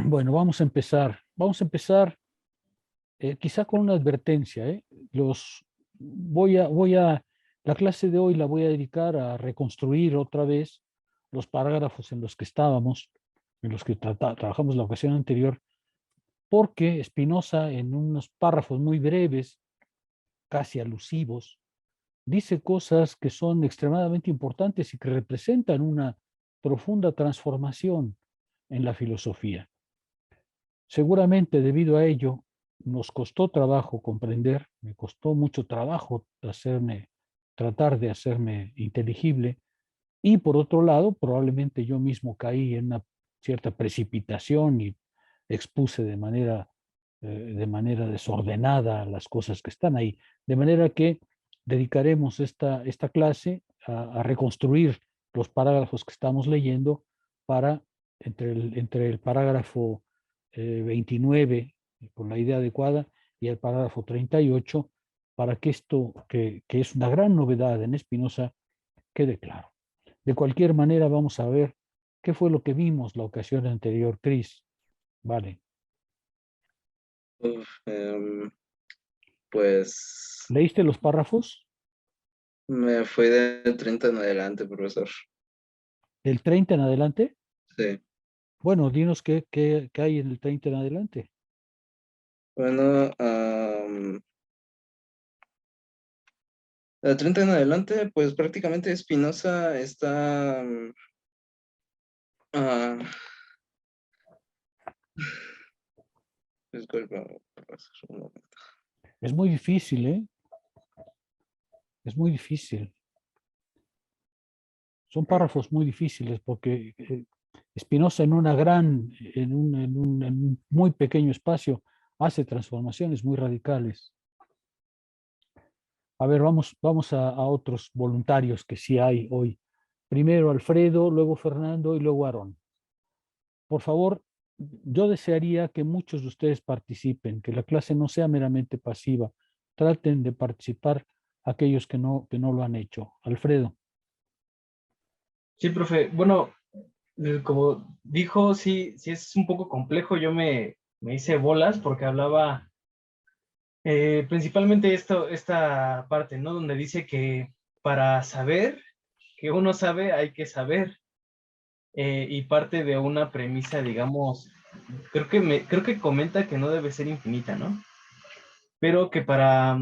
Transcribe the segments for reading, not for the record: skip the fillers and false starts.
Bueno, vamos a empezar. Vamos a empezar quizá con una advertencia, ¿eh? La clase de hoy la voy a dedicar a reconstruir otra vez los parágrafos en los que estábamos, en los que trabajamos la ocasión anterior, porque Spinoza, en unos párrafos muy breves, casi alusivos, dice cosas que son extremadamente importantes y que representan una profunda transformación en la filosofía. Seguramente debido a ello nos costó trabajo comprender, me costó mucho trabajo tratar de hacerme inteligible, y por otro lado, probablemente yo mismo caí en una cierta precipitación y expuse de manera desordenada las cosas que están ahí. De manera que dedicaremos esta clase a reconstruir los parágrafos que estamos leyendo para, entre el parágrafo 29, con la idea adecuada, y el parágrafo 38, para que esto, que es una gran novedad en Spinoza, quede claro. De cualquier manera, vamos a ver qué fue lo que vimos la ocasión anterior, Cris. Vale. Uf, pues ¿Leíste los párrafos? me fui del 30 en adelante, profesor. ¿Del 30 en adelante? Sí. Bueno, dinos qué hay en el 30 en adelante. Bueno, del 30 en adelante, pues prácticamente Spinoza está... ah, disculpa, profesor, un momento. Es muy difícil, ¿eh? Es muy difícil. Son párrafos muy difíciles porque Spinoza en un muy pequeño espacio hace transformaciones muy radicales. A ver, vamos a otros voluntarios que sí hay hoy. Primero Alfredo, luego Fernando y luego Aarón. Por favor, yo desearía que muchos de ustedes participen, que la clase no sea meramente pasiva. Traten de participar aquellos que no lo han hecho. Alfredo. Sí, profe. Bueno, como dijo, sí, sí es un poco complejo. Me hice bolas porque hablaba principalmente esta parte, ¿no? Donde dice que para saber que uno sabe, hay que saber. Y parte de una premisa, digamos, creo que comenta que no debe ser infinita, ¿no? Pero que para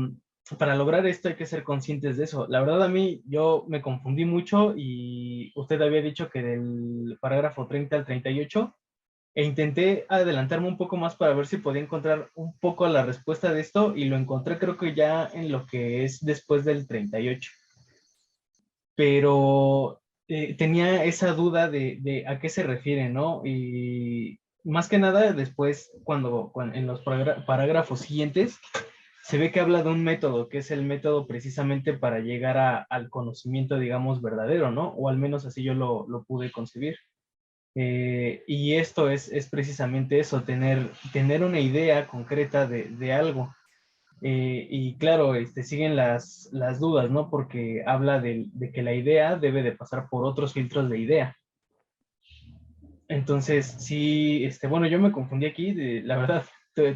lograr esto hay que ser conscientes de eso. La verdad a mí yo me confundí mucho y usted había dicho que del parágrafo 30 al 38 e intenté adelantarme un poco más para ver si podía encontrar un poco la respuesta de esto y lo encontré creo que ya en lo que es después del 38. Pero tenía esa duda de a qué se refiere, ¿no? Y más que nada después, cuando en los parágrafos siguientes, se ve que habla de un método, que es el método precisamente para llegar al conocimiento, digamos, verdadero, ¿no? O al menos así yo lo pude concebir. Y esto es precisamente eso, tener una idea concreta de algo. Y claro, siguen las dudas, ¿no? Porque habla de que la idea debe de pasar por otros filtros de idea. Entonces, sí, bueno, yo me confundí aquí, la verdad,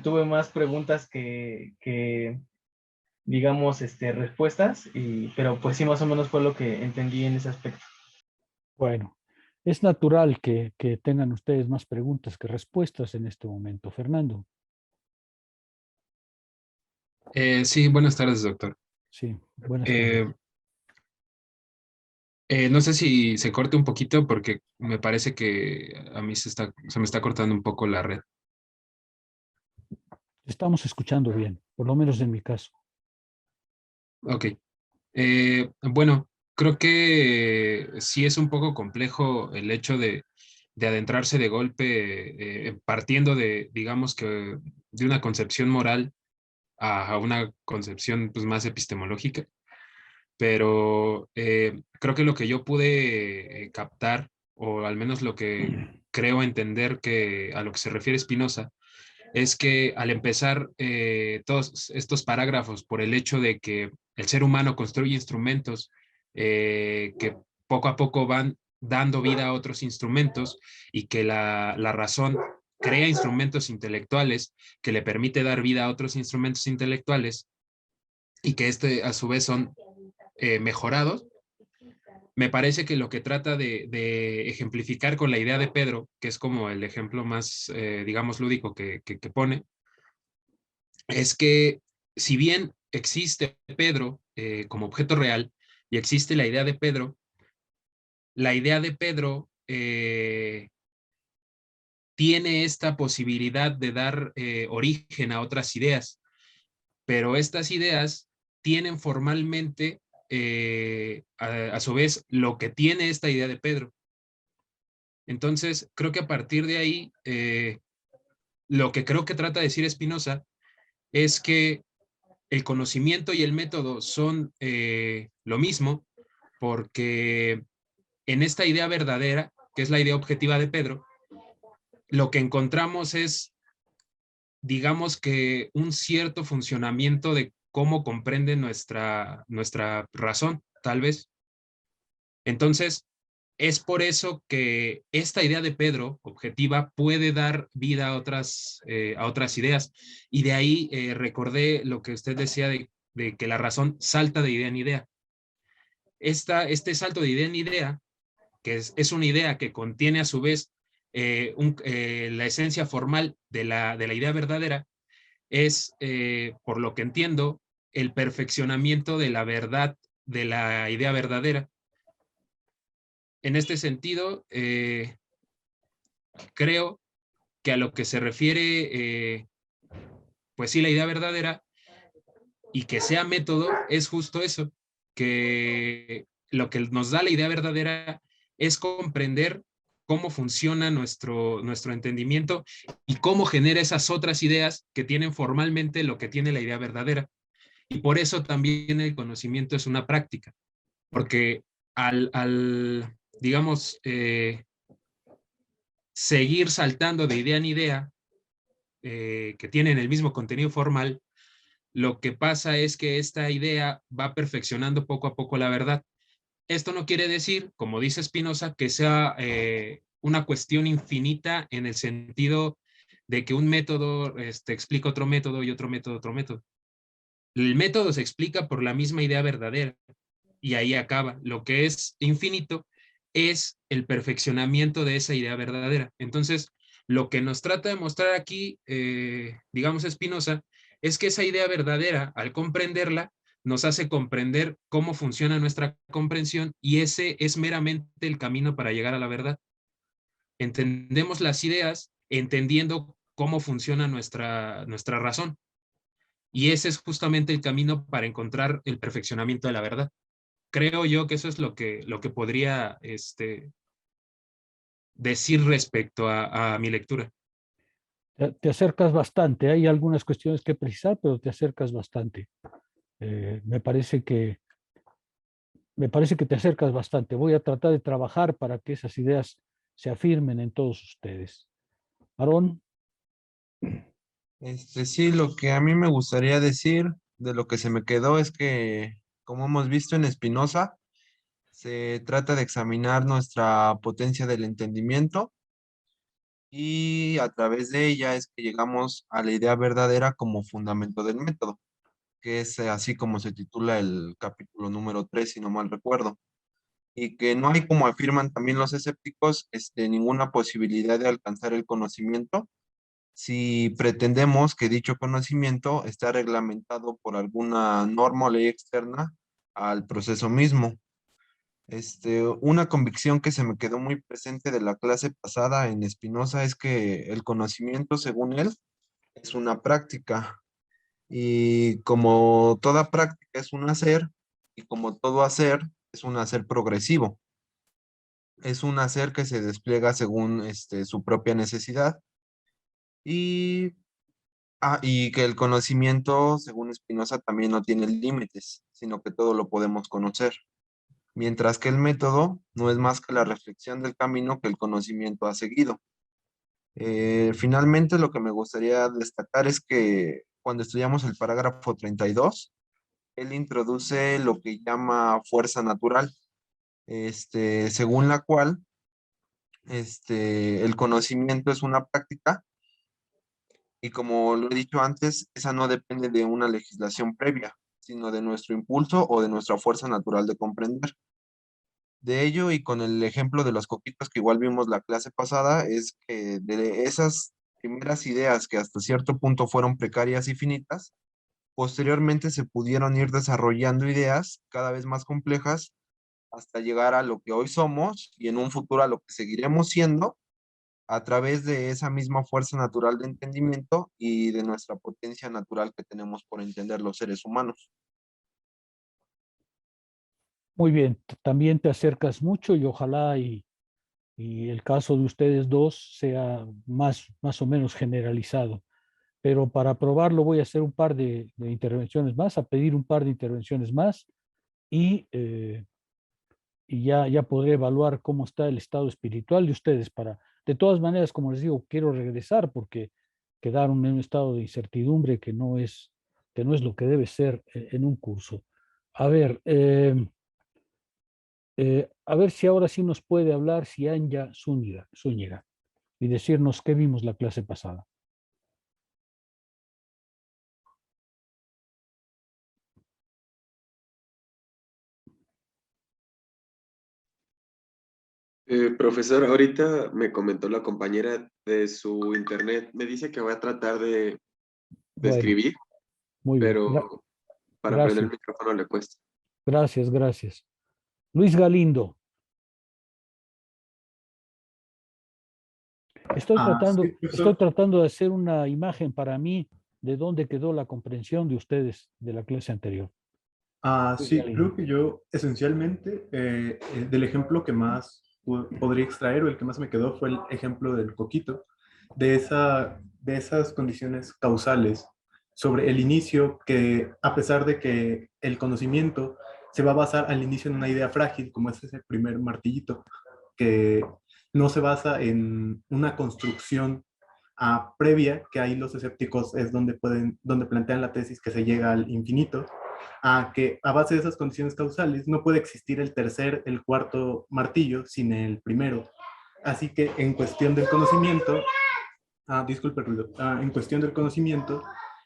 tuve más preguntas que digamos, respuestas, pero pues sí, más o menos fue lo que entendí en ese aspecto. Bueno, es natural que tengan ustedes más preguntas que respuestas en este momento. Fernando. Sí, buenas tardes, doctor. Sí, buenas tardes. Eh, no sé si se corte un poquito porque me parece que a mí se me está cortando un poco la red. Estamos escuchando bien, por lo menos en mi caso. Ok. Bueno, creo que sí es un poco complejo el hecho de adentrarse de golpe, partiendo de, digamos que, de una concepción moral a una concepción pues, más epistemológica. Pero creo que lo que yo pude captar, o al menos lo que creo entender que a lo que se refiere Spinoza, es que al empezar todos estos parágrafos por el hecho de que el ser humano construye instrumentos que poco a poco van dando vida a otros instrumentos y que la razón crea instrumentos intelectuales que le permite dar vida a otros instrumentos intelectuales y que a su vez son mejorados. Me parece que lo que trata de ejemplificar con la idea de Pedro, que es como el ejemplo más, digamos, lúdico que pone, es que si bien existe Pedro como objeto real y existe la idea de Pedro tiene esta posibilidad de dar origen a otras ideas, pero estas ideas tienen formalmente, a su vez, lo que tiene esta idea de Pedro. Entonces, creo que a partir de ahí, lo que creo que trata de decir Spinoza es que el conocimiento y el método son lo mismo, porque en esta idea verdadera, que es la idea objetiva de Pedro, lo que encontramos es, digamos que un cierto funcionamiento de cómo comprende nuestra razón, tal vez. Entonces, es por eso que esta idea de Pedro, objetiva, puede dar vida a otras ideas. Y de ahí recordé lo que usted decía de que la razón salta de idea en idea. Este salto de idea en idea, que es una idea que contiene a su vez la esencia formal de la idea verdadera, es, por lo que entiendo, el perfeccionamiento de la verdad de la idea verdadera. En este sentido, creo que a lo que se refiere, pues sí, la idea verdadera y que sea método es justo eso, que lo que nos da la idea verdadera es comprender cómo funciona nuestro entendimiento y cómo genera esas otras ideas que tienen formalmente lo que tiene la idea verdadera. Y por eso también el conocimiento es una práctica, porque digamos, seguir saltando de idea en idea, que tienen el mismo contenido formal, lo que pasa es que esta idea va perfeccionando poco a poco la verdad. Esto no quiere decir, como dice Spinoza, que sea una cuestión infinita en el sentido de que un método explica otro método y otro método otro método. El método se explica por la misma idea verdadera y ahí acaba. Lo que es infinito es el perfeccionamiento de esa idea verdadera. Entonces, lo que nos trata de mostrar aquí, digamos, Spinoza, es que esa idea verdadera, al comprenderla, nos hace comprender cómo funciona nuestra comprensión y ese es meramente el camino para llegar a la verdad. Entendemos las ideas entendiendo cómo funciona nuestra razón. Y ese es justamente el camino para encontrar el perfeccionamiento de la verdad. Creo yo que eso es lo que podría decir respecto a mi lectura. Te acercas bastante. Hay algunas cuestiones que precisar, pero te acercas bastante. Me parece que te acercas bastante. Voy a tratar de trabajar para que esas ideas se afirmen en todos ustedes. Aarón, Sí, lo que a mí me gustaría decir de lo que se me quedó es que, como hemos visto en Spinoza, se trata de examinar nuestra potencia del entendimiento y a través de ella es que llegamos a la idea verdadera como fundamento del método, que es así como se titula el capítulo número 3, si no mal recuerdo. Y que no hay, como afirman también los escépticos, ninguna posibilidad de alcanzar el conocimiento si pretendemos que dicho conocimiento está reglamentado por alguna norma o ley externa al proceso mismo. Una convicción que se me quedó muy presente de la clase pasada en Spinoza es que el conocimiento, según él, es una práctica. Y como toda práctica es un hacer, y como todo hacer es un hacer progresivo. Es un hacer que se despliega según su propia necesidad. Y y que el conocimiento, según Spinoza, también no tiene límites, sino que todo lo podemos conocer. Mientras que el método no es más que la reflexión del camino que el conocimiento ha seguido. Finalmente, lo que me gustaría destacar es que cuando estudiamos el parágrafo 32, él introduce lo que llama fuerza natural, según la cual el conocimiento es una práctica Y como lo he dicho antes, esa no depende de una legislación previa, sino de nuestro impulso o de nuestra fuerza natural de comprender. De ello, y con el ejemplo de los coquitos que igual vimos la clase pasada, es que de esas primeras ideas que hasta cierto punto fueron precarias y finitas, posteriormente se pudieron ir desarrollando ideas cada vez más complejas hasta llegar a lo que hoy somos y en un futuro a lo que seguiremos siendo a través de esa misma fuerza natural de entendimiento y de nuestra potencia natural que tenemos por entender los seres humanos. Muy bien, también te acercas mucho y ojalá y el caso de ustedes dos sea más o menos generalizado. Pero para probarlo voy a hacer un par de intervenciones más, a pedir un par de intervenciones más y, y ya podré evaluar cómo está el estado espiritual de ustedes. De todas maneras, como les digo, quiero regresar porque quedaron en un estado de incertidumbre que no es lo que debe ser en un curso. A ver, a ver si ahora sí nos puede hablar Cianya Zúñiga y decirnos qué vimos la clase pasada. Profesor, ahorita me comentó la compañera de su internet. Me dice que voy a tratar de Bueno, escribir, muy bien. pero para prender el Gracias, micrófono le cuesta. gracias. Luis Galindo, Sí, estoy profesor. tratando de hacer una imagen para mí de dónde quedó la comprensión de ustedes de la clase anterior. Luis Sí, Galindo. creo que yo esencialmente del ejemplo que más podría extraer o el que más me quedó fue el ejemplo del coquito, de esas condiciones causales sobre el inicio que a pesar de que el conocimiento se va a basar al inicio en una idea frágil, como es ese primer martillito, que no se basa en una construcción previa, que ahí los escépticos es donde plantean la tesis que se llega al infinito, a que a base de esas condiciones causales no puede existir el tercer, el cuarto martillo sin el primero. Así que en cuestión del conocimiento, disculpe el ruido, en cuestión del conocimiento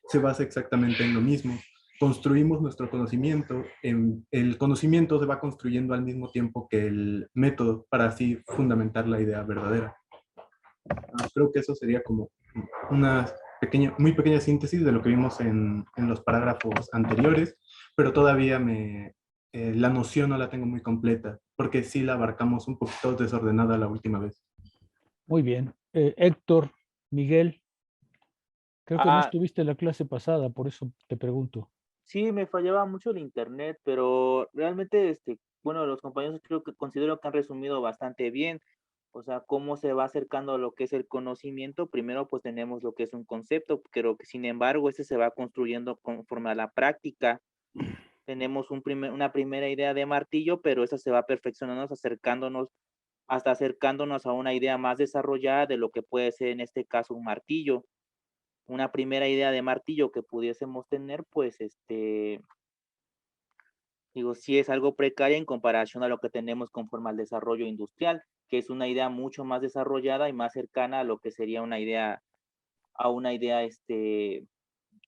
se basa exactamente en lo mismo. Construimos nuestro conocimiento, el conocimiento se va construyendo al mismo tiempo que el método para así fundamentar la idea verdadera. Creo que eso sería como una muy pequeña síntesis de lo que vimos en los parágrafos anteriores, pero todavía la noción no la tengo muy completa, porque sí la abarcamos un poquito desordenada la última vez. Muy bien. Héctor, Miguel, creo que no Ah, estuviste en la clase pasada, por eso te pregunto. sí, me fallaba mucho el internet, pero realmente, bueno, los compañeros creo que considero que han resumido bastante bien, o sea, cómo se va acercando a lo que es el conocimiento. Primero, pues tenemos lo que es un concepto, pero que sin embargo, este se va construyendo conforme a la práctica. Tenemos una primera idea de martillo, pero esa se va perfeccionando, hasta acercándonos a una idea más desarrollada de lo que puede ser en este caso un martillo. Una primera idea de martillo que pudiésemos tener, pues, digo, sí es algo precaria en comparación a lo que tenemos conforme al desarrollo industrial, que es una idea mucho más desarrollada y más cercana a lo que sería una idea,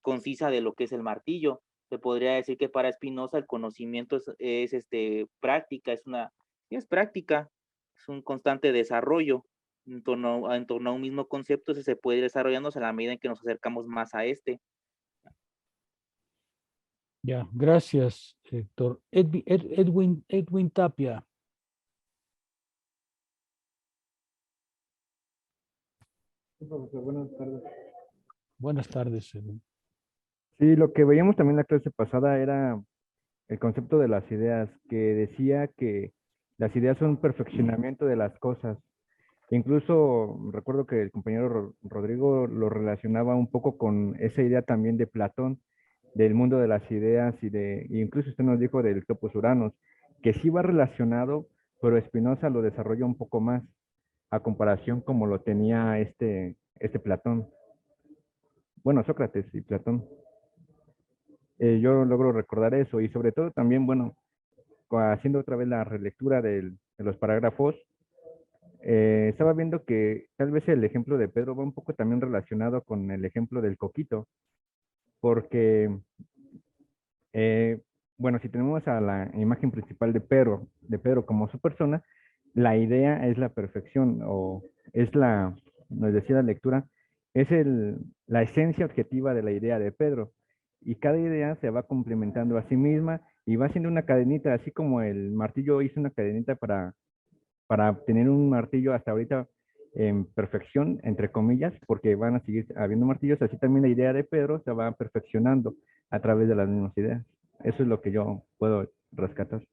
concisa de lo que es el martillo. Se podría decir que para Spinoza el conocimiento es práctica, es práctica, es un constante desarrollo en torno a un mismo concepto. Se puede ir desarrollándose a la medida en que nos acercamos más a este. Ya, gracias, Héctor. Edwin Tapia. Sí, profesor, buenas tardes. Buenas tardes, Edwin. Sí, lo que veíamos también en la clase pasada era el concepto de las ideas, que decía que las ideas son un perfeccionamiento de las cosas. Incluso recuerdo que el compañero Rodrigo lo relacionaba un poco con esa idea también de Platón, del mundo de las ideas y incluso usted nos dijo del topos uranos, que sí va relacionado, pero Spinoza lo desarrolla un poco más a comparación como lo tenía este Platón. Bueno, Sócrates y Platón. Yo logro recordar eso y sobre todo también, bueno, haciendo otra vez la relectura de los parágrafos, estaba viendo que tal vez el ejemplo de Pedro va un poco también relacionado con el ejemplo del coquito, porque, eh, bueno, si tenemos a la imagen principal de Pedro como su persona, la idea es la perfección, o es la, nos decía la lectura, es la esencia objetiva de la idea de Pedro. Y cada idea se va complementando a sí misma y va haciendo una cadenita, así como el martillo hizo una cadenita para obtener un martillo hasta ahorita en perfección, entre comillas, porque van a seguir habiendo martillos, así también la idea de Pedro se va perfeccionando a través de las mismas ideas. Eso es lo que yo puedo rescatar.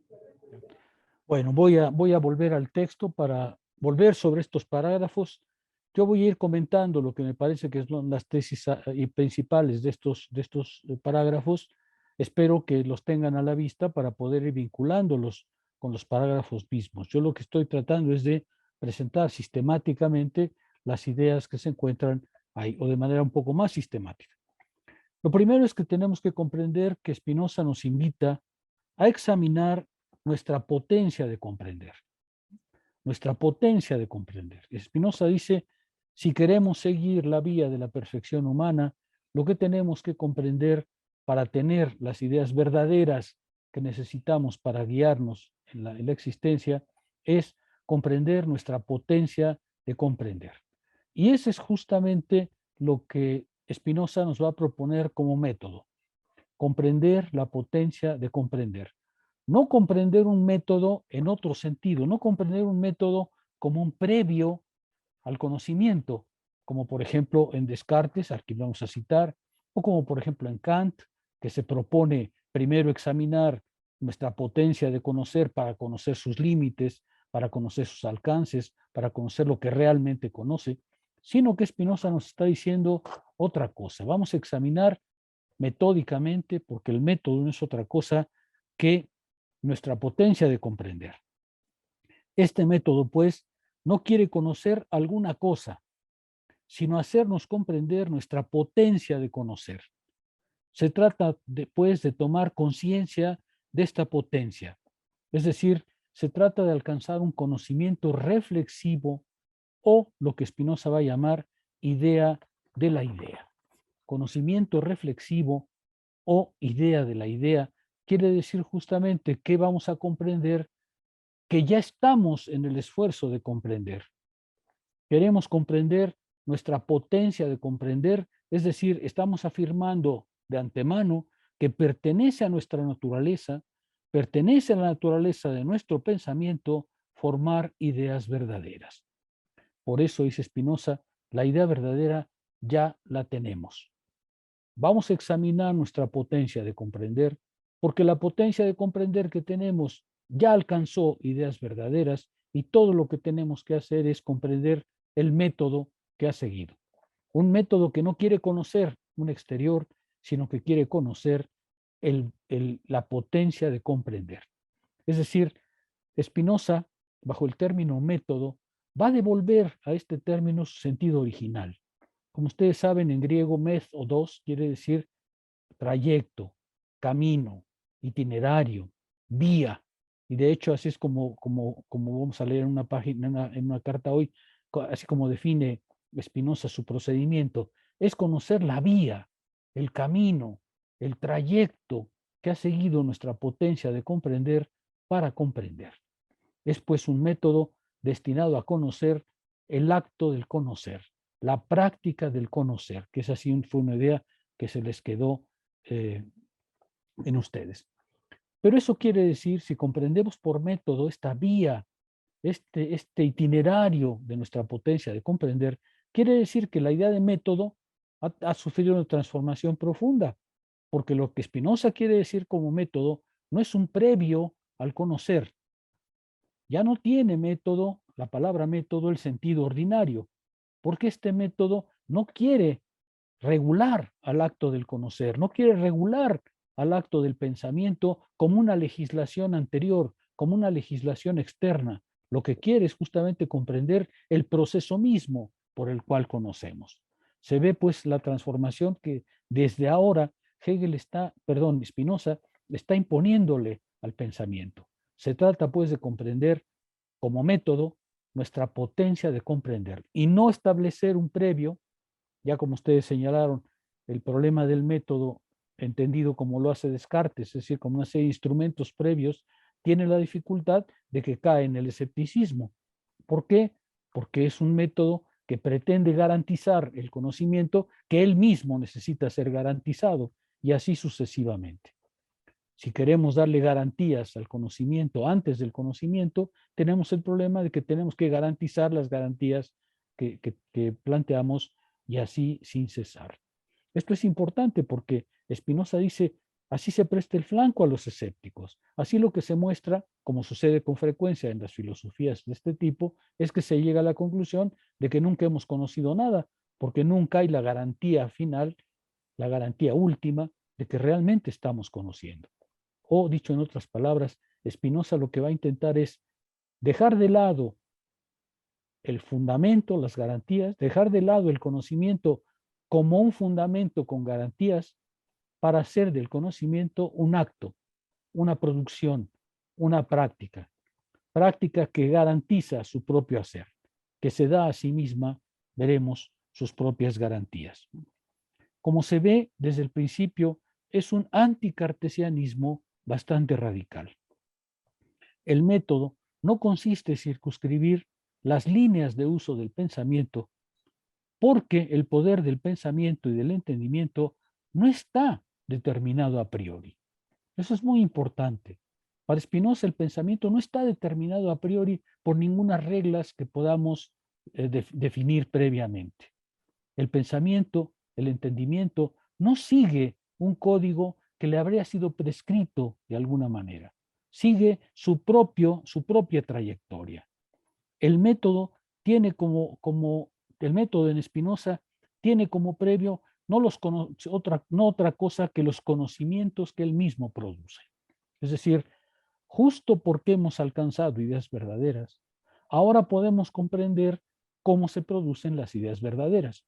Bueno, voy a volver al texto para volver sobre estos parágrafos. Yo voy a ir comentando lo que me parece que son las tesis principales de estos parágrafos. Espero que los tengan a la vista para poder ir vinculándolos con los parágrafos mismos. Yo lo que estoy tratando es de presentar sistemáticamente las ideas que se encuentran ahí, o de manera un poco más sistemática. Lo primero es que tenemos que comprender que Spinoza nos invita a examinar nuestra potencia de comprender. Nuestra potencia de comprender. Spinoza dice, si queremos seguir la vía de la perfección humana, lo que tenemos que comprender para tener las ideas verdaderas que necesitamos para guiarnos en la existencia es comprender nuestra potencia de comprender. Y ese es justamente lo que Spinoza nos va a proponer como método. Comprender la potencia de comprender. No comprender un método en otro sentido, no comprender un método como un previo al conocimiento, como por ejemplo en Descartes, al que vamos a citar, o como por ejemplo en Kant, que se propone primero examinar nuestra potencia de conocer para conocer sus límites, para conocer sus alcances, para conocer lo que realmente conoce, sino que Spinoza nos está diciendo otra cosa. Vamos a examinar metódicamente, porque el método no es otra cosa que nuestra potencia de comprender. Este método, pues, no quiere conocer alguna cosa, sino hacernos comprender nuestra potencia de conocer. Se trata, pues, de tomar conciencia de esta potencia. Es decir, se trata de alcanzar un conocimiento reflexivo o lo que Spinoza va a llamar idea de la idea. Conocimiento reflexivo o idea de la idea quiere decir justamente que vamos a comprender que ya estamos en el esfuerzo de comprender. Queremos comprender nuestra potencia de comprender, es decir, estamos afirmando de antemano que pertenece a nuestra naturaleza, pertenece a la naturaleza de nuestro pensamiento formar ideas verdaderas. Por eso, dice Spinoza, la idea verdadera ya la tenemos. Vamos a examinar nuestra potencia de comprender, porque la potencia de comprender que tenemos ya alcanzó ideas verdaderas y todo lo que tenemos que hacer es comprender el método que ha seguido. Un método que no quiere conocer un exterior, sino que quiere conocer la potencia de comprender. Es decir, Spinoza, bajo el término método, va a devolver a este término su sentido original. Como ustedes saben, en griego, métodos quiere decir trayecto, camino, itinerario, vía. Y de hecho, así es como vamos a leer en una página, en una carta hoy, así como define Spinoza su procedimiento, es conocer la vía, el camino, el trayecto que ha seguido nuestra potencia de comprender para comprender. Es pues un método destinado a conocer el acto del conocer, la práctica del conocer, que esa sí fue una idea que se les quedó en ustedes. Pero eso quiere decir, si comprendemos por método esta vía, este itinerario de nuestra potencia de comprender, quiere decir que la idea de método ha sufrido una transformación profunda, porque lo que Spinoza quiere decir como método no es un previo al conocer. Ya no tiene método, la palabra método, el sentido ordinario, porque este método no quiere regular al acto del conocer, no quiere regular al acto del pensamiento como una legislación anterior, como una legislación externa. Lo que quiere es justamente comprender el proceso mismo por el cual conocemos. Se ve pues la transformación que desde ahora Spinoza está imponiéndole al pensamiento. Se trata pues de comprender como método nuestra potencia de comprender y no establecer un previo, ya como ustedes señalaron, el problema del método entendido como lo hace Descartes, es decir, como una serie de instrumentos previos, tiene la dificultad de que cae en el escepticismo. ¿Por qué? Porque es un método que pretende garantizar el conocimiento que él mismo necesita ser garantizado y así sucesivamente. Si queremos darle garantías al conocimiento antes del conocimiento, tenemos el problema de que tenemos que garantizar las garantías que planteamos y así sin cesar. Esto es importante porque Spinoza dice, así se presta el flanco a los escépticos. Así lo que se muestra, como sucede con frecuencia en las filosofías de este tipo, es que se llega a la conclusión de que nunca hemos conocido nada, porque nunca hay la garantía final, la garantía última de que realmente estamos conociendo. O, dicho en otras palabras, Spinoza lo que va a intentar es dejar de lado el fundamento, las garantías, dejar de lado el conocimiento como un fundamento con garantías para hacer del conocimiento un acto, una producción, una práctica que garantiza su propio hacer, que se da a sí misma, veremos, sus propias garantías. Como se ve desde el principio, es un anticartesianismo bastante radical. El método no consiste en circunscribir las líneas de uso del pensamiento, porque el poder del pensamiento y del entendimiento no está determinado a priori. Eso es muy importante. Para Spinoza el pensamiento no está determinado a priori por ninguna reglas que podamos definir previamente. El pensamiento, el entendimiento, no sigue un código que le habría sido prescrito de alguna manera. Sigue su propia trayectoria. El método tiene el método en Spinoza tiene como previo no otra cosa que los conocimientos que él mismo produce. Es decir, justo porque hemos alcanzado ideas verdaderas, ahora podemos comprender cómo se producen las ideas verdaderas.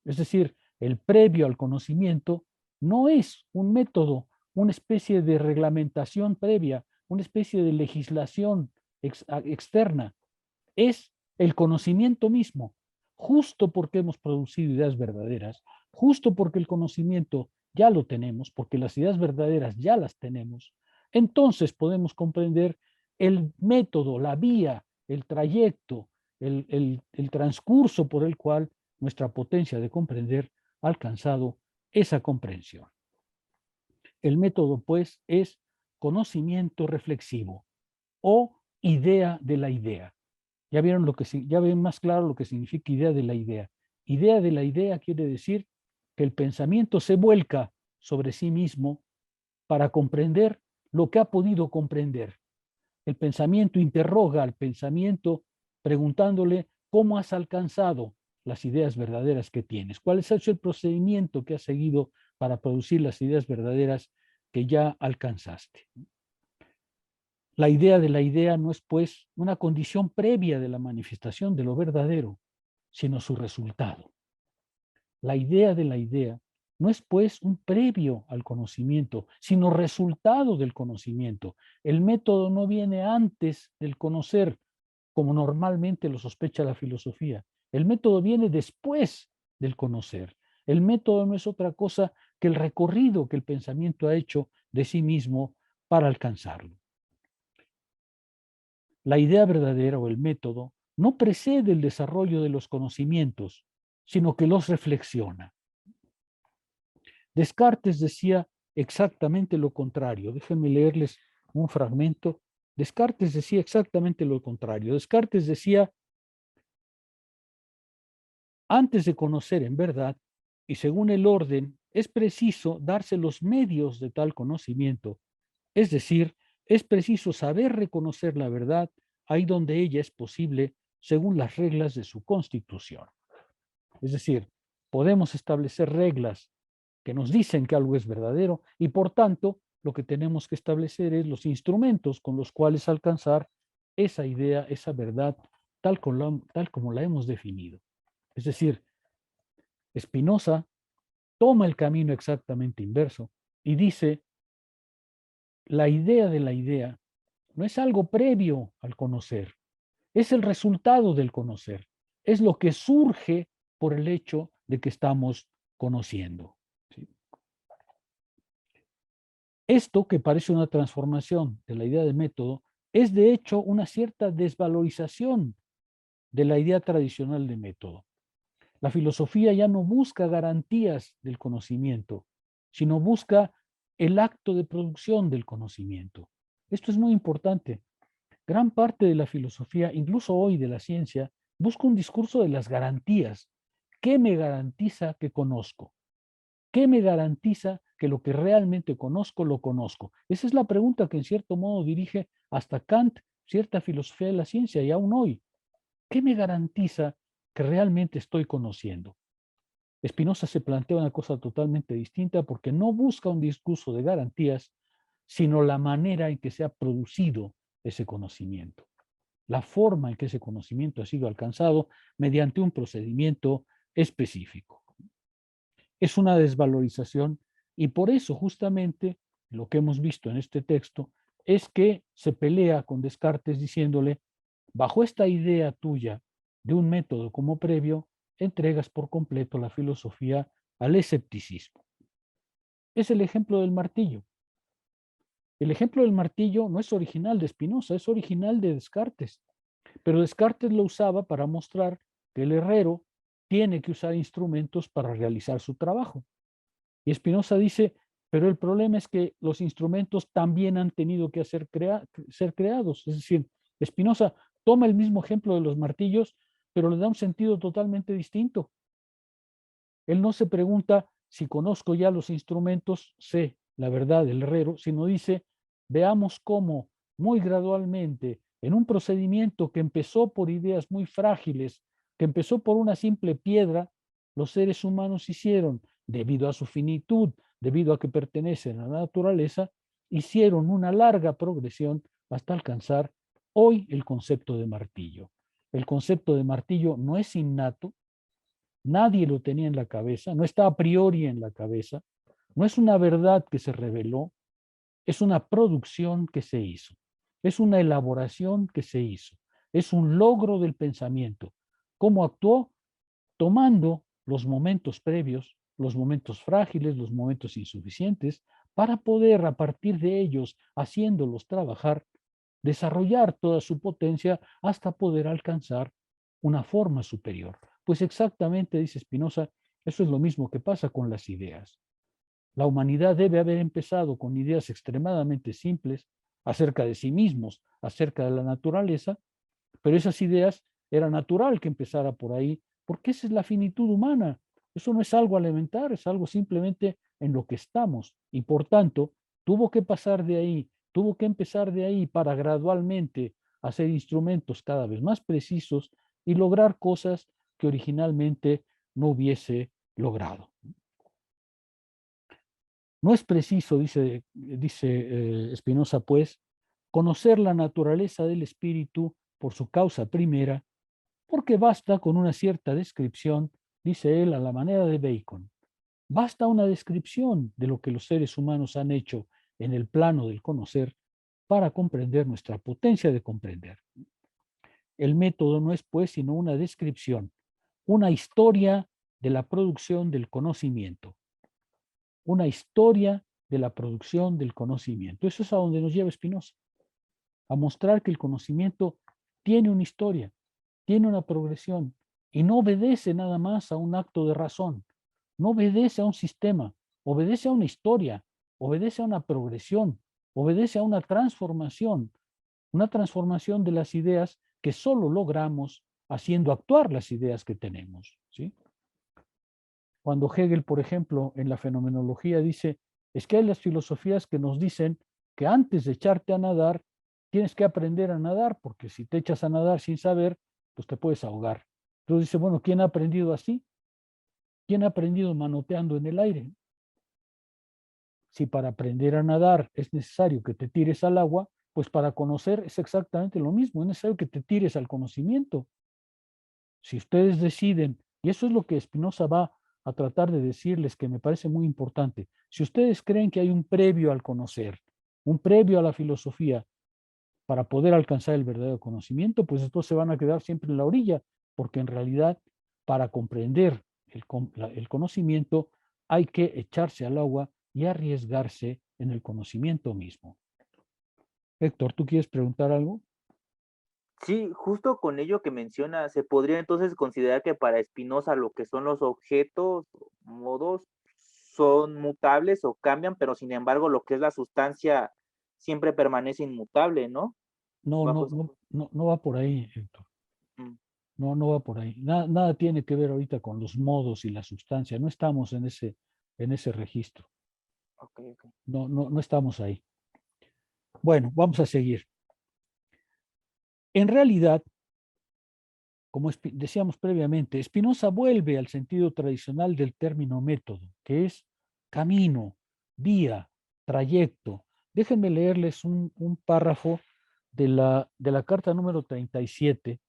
Es decir, el previo al conocimiento no es un método, una especie de reglamentación previa, una especie de legislación externa. Es el conocimiento mismo, justo porque hemos producido ideas verdaderas, justo porque el conocimiento ya lo tenemos, porque las ideas verdaderas ya las tenemos, entonces podemos comprender el método, la vía, el trayecto, el transcurso por el cual nuestra potencia de comprender ha alcanzado esa comprensión. El método, pues, es conocimiento reflexivo o idea de la idea. Ya ven más claro lo que significa idea de la idea. Idea de la idea quiere decir que el pensamiento se vuelca sobre sí mismo para comprender lo que ha podido comprender. El pensamiento interroga al pensamiento preguntándole cómo has alcanzado las ideas verdaderas que tienes, cuál es el procedimiento que has seguido para producir las ideas verdaderas que ya alcanzaste. La idea de la idea no es, pues, una condición previa de la manifestación de lo verdadero, sino su resultado. La idea de la idea no es, pues, un previo al conocimiento, sino resultado del conocimiento. El método no viene antes del conocer, como normalmente lo sospecha la filosofía. El método viene después del conocer. El método no es otra cosa que el recorrido que el pensamiento ha hecho de sí mismo para alcanzarlo. La idea verdadera o el método no precede el desarrollo de los conocimientos, sino que los reflexiona. Descartes decía exactamente lo contrario. Déjenme leerles un fragmento. Descartes decía exactamente lo contrario. Descartes decía, antes de conocer en verdad, y según el orden, es preciso darse los medios de tal conocimiento. Es decir, es preciso saber reconocer la verdad ahí donde ella es posible según las reglas de su constitución. Es decir, podemos establecer reglas que nos dicen que algo es verdadero y por tanto lo que tenemos que establecer es los instrumentos con los cuales alcanzar esa idea, esa verdad, tal como la hemos definido. Es decir, Spinoza toma el camino exactamente inverso y dice, la idea de la idea no es algo previo al conocer, es el resultado del conocer, es lo que surge por el hecho de que estamos conociendo. ¿Sí? Esto, que parece una transformación de la idea de método, es de hecho una cierta desvalorización de la idea tradicional de método. La filosofía ya no busca garantías del conocimiento, sino busca el acto de producción del conocimiento. Esto es muy importante. Gran parte de la filosofía, incluso hoy de la ciencia, busca un discurso de las garantías. ¿Qué me garantiza que conozco? ¿Qué me garantiza que lo que realmente conozco, lo conozco? Esa es la pregunta que en cierto modo dirige hasta Kant cierta filosofía de la ciencia y aún hoy. ¿Qué me garantiza que realmente estoy conociendo? Spinoza se plantea una cosa totalmente distinta porque no busca un discurso de garantías, sino la manera en que se ha producido ese conocimiento, la forma en que ese conocimiento ha sido alcanzado mediante un procedimiento específico. Es una desvalorización y por eso justamente lo que hemos visto en este texto es que se pelea con Descartes diciéndole, bajo esta idea tuya de un método como previo, entregas por completo la filosofía al escepticismo. Es el ejemplo del martillo. El ejemplo del martillo no es original de Spinoza, es original de Descartes. Pero Descartes lo usaba para mostrar que el herrero tiene que usar instrumentos para realizar su trabajo. Y Spinoza dice, pero el problema es que los instrumentos también han tenido que ser creados. Es decir, Spinoza toma el mismo ejemplo de los martillos, pero le da un sentido totalmente distinto. Él no se pregunta si conozco ya los instrumentos, sé la verdad del herrero, sino dice, veamos cómo muy gradualmente, en un procedimiento que empezó por ideas muy frágiles, que empezó por una simple piedra, los seres humanos hicieron, debido a su finitud, debido a que pertenecen a la naturaleza, hicieron una larga progresión hasta alcanzar hoy el concepto de martillo. El concepto de martillo no es innato, nadie lo tenía en la cabeza, no está a priori en la cabeza, no es una verdad que se reveló, es una producción que se hizo, es una elaboración que se hizo, es un logro del pensamiento. ¿Cómo actuó? Tomando los momentos previos, los momentos frágiles, los momentos insuficientes, para poder a partir de ellos, haciéndolos trabajar, desarrollar toda su potencia hasta poder alcanzar una forma superior. Pues exactamente, dice Spinoza, eso es lo mismo que pasa con las ideas. La humanidad debe haber empezado con ideas extremadamente simples acerca de sí mismos, acerca de la naturaleza, pero esas ideas era natural que empezara por ahí, porque esa es la finitud humana. Eso no es algo elemental, es algo simplemente en lo que estamos. Y por tanto, tuvo que pasar de ahí, tuvo que empezar de ahí para gradualmente hacer instrumentos cada vez más precisos y lograr cosas que originalmente no hubiese logrado. No es preciso, dice Spinoza, pues, conocer la naturaleza del espíritu por su causa primera, porque basta con una cierta descripción, dice él, a la manera de Bacon. Basta una descripción de lo que los seres humanos han hecho en el plano del conocer para comprender nuestra potencia de comprender. El método no es, pues, sino una descripción, una historia de la producción del conocimiento. Una historia de la producción del conocimiento. Eso es a donde nos lleva Spinoza, a mostrar que el conocimiento tiene una historia, tiene una progresión y no obedece nada más a un acto de razón, no obedece a un sistema, obedece a una historia, obedece a una progresión, obedece a una transformación de las ideas que solo logramos haciendo actuar las ideas que tenemos, ¿sí? Cuando Hegel, por ejemplo, en la fenomenología dice, es que hay las filosofías que nos dicen que antes de echarte a nadar, tienes que aprender a nadar, porque si te echas a nadar sin saber, pues te puedes ahogar. Entonces dice, bueno, ¿quién ha aprendido así? ¿Quién ha aprendido manoteando en el aire? Si para aprender a nadar es necesario que te tires al agua, pues para conocer es exactamente lo mismo, es necesario que te tires al conocimiento. Si ustedes deciden, y eso es lo que Spinoza va a tratar de decirles, que me parece muy importante, si ustedes creen que hay un previo al conocer, un previo a la filosofía, para poder alcanzar el verdadero conocimiento, pues estos se van a quedar siempre en la orilla, porque en realidad para comprender el conocimiento hay que echarse al agua y arriesgarse en el conocimiento mismo. Héctor, ¿tú quieres preguntar algo? Sí, justo con ello que menciona, ¿se podría entonces considerar que para Spinoza lo que son los objetos, modos, son mutables o cambian, pero sin embargo lo que es la sustancia siempre permanece inmutable, ¿no? No, Bajo no va por ahí, Héctor. Mm. No va por ahí. Nada tiene que ver ahorita con los modos y la sustancia. No estamos en ese registro. Ok. No estamos ahí. Bueno, vamos a seguir. En realidad, como decíamos previamente, Spinoza vuelve al sentido tradicional del término método, que es camino, vía, trayecto. Déjenme leerles un párrafo de la carta número 37,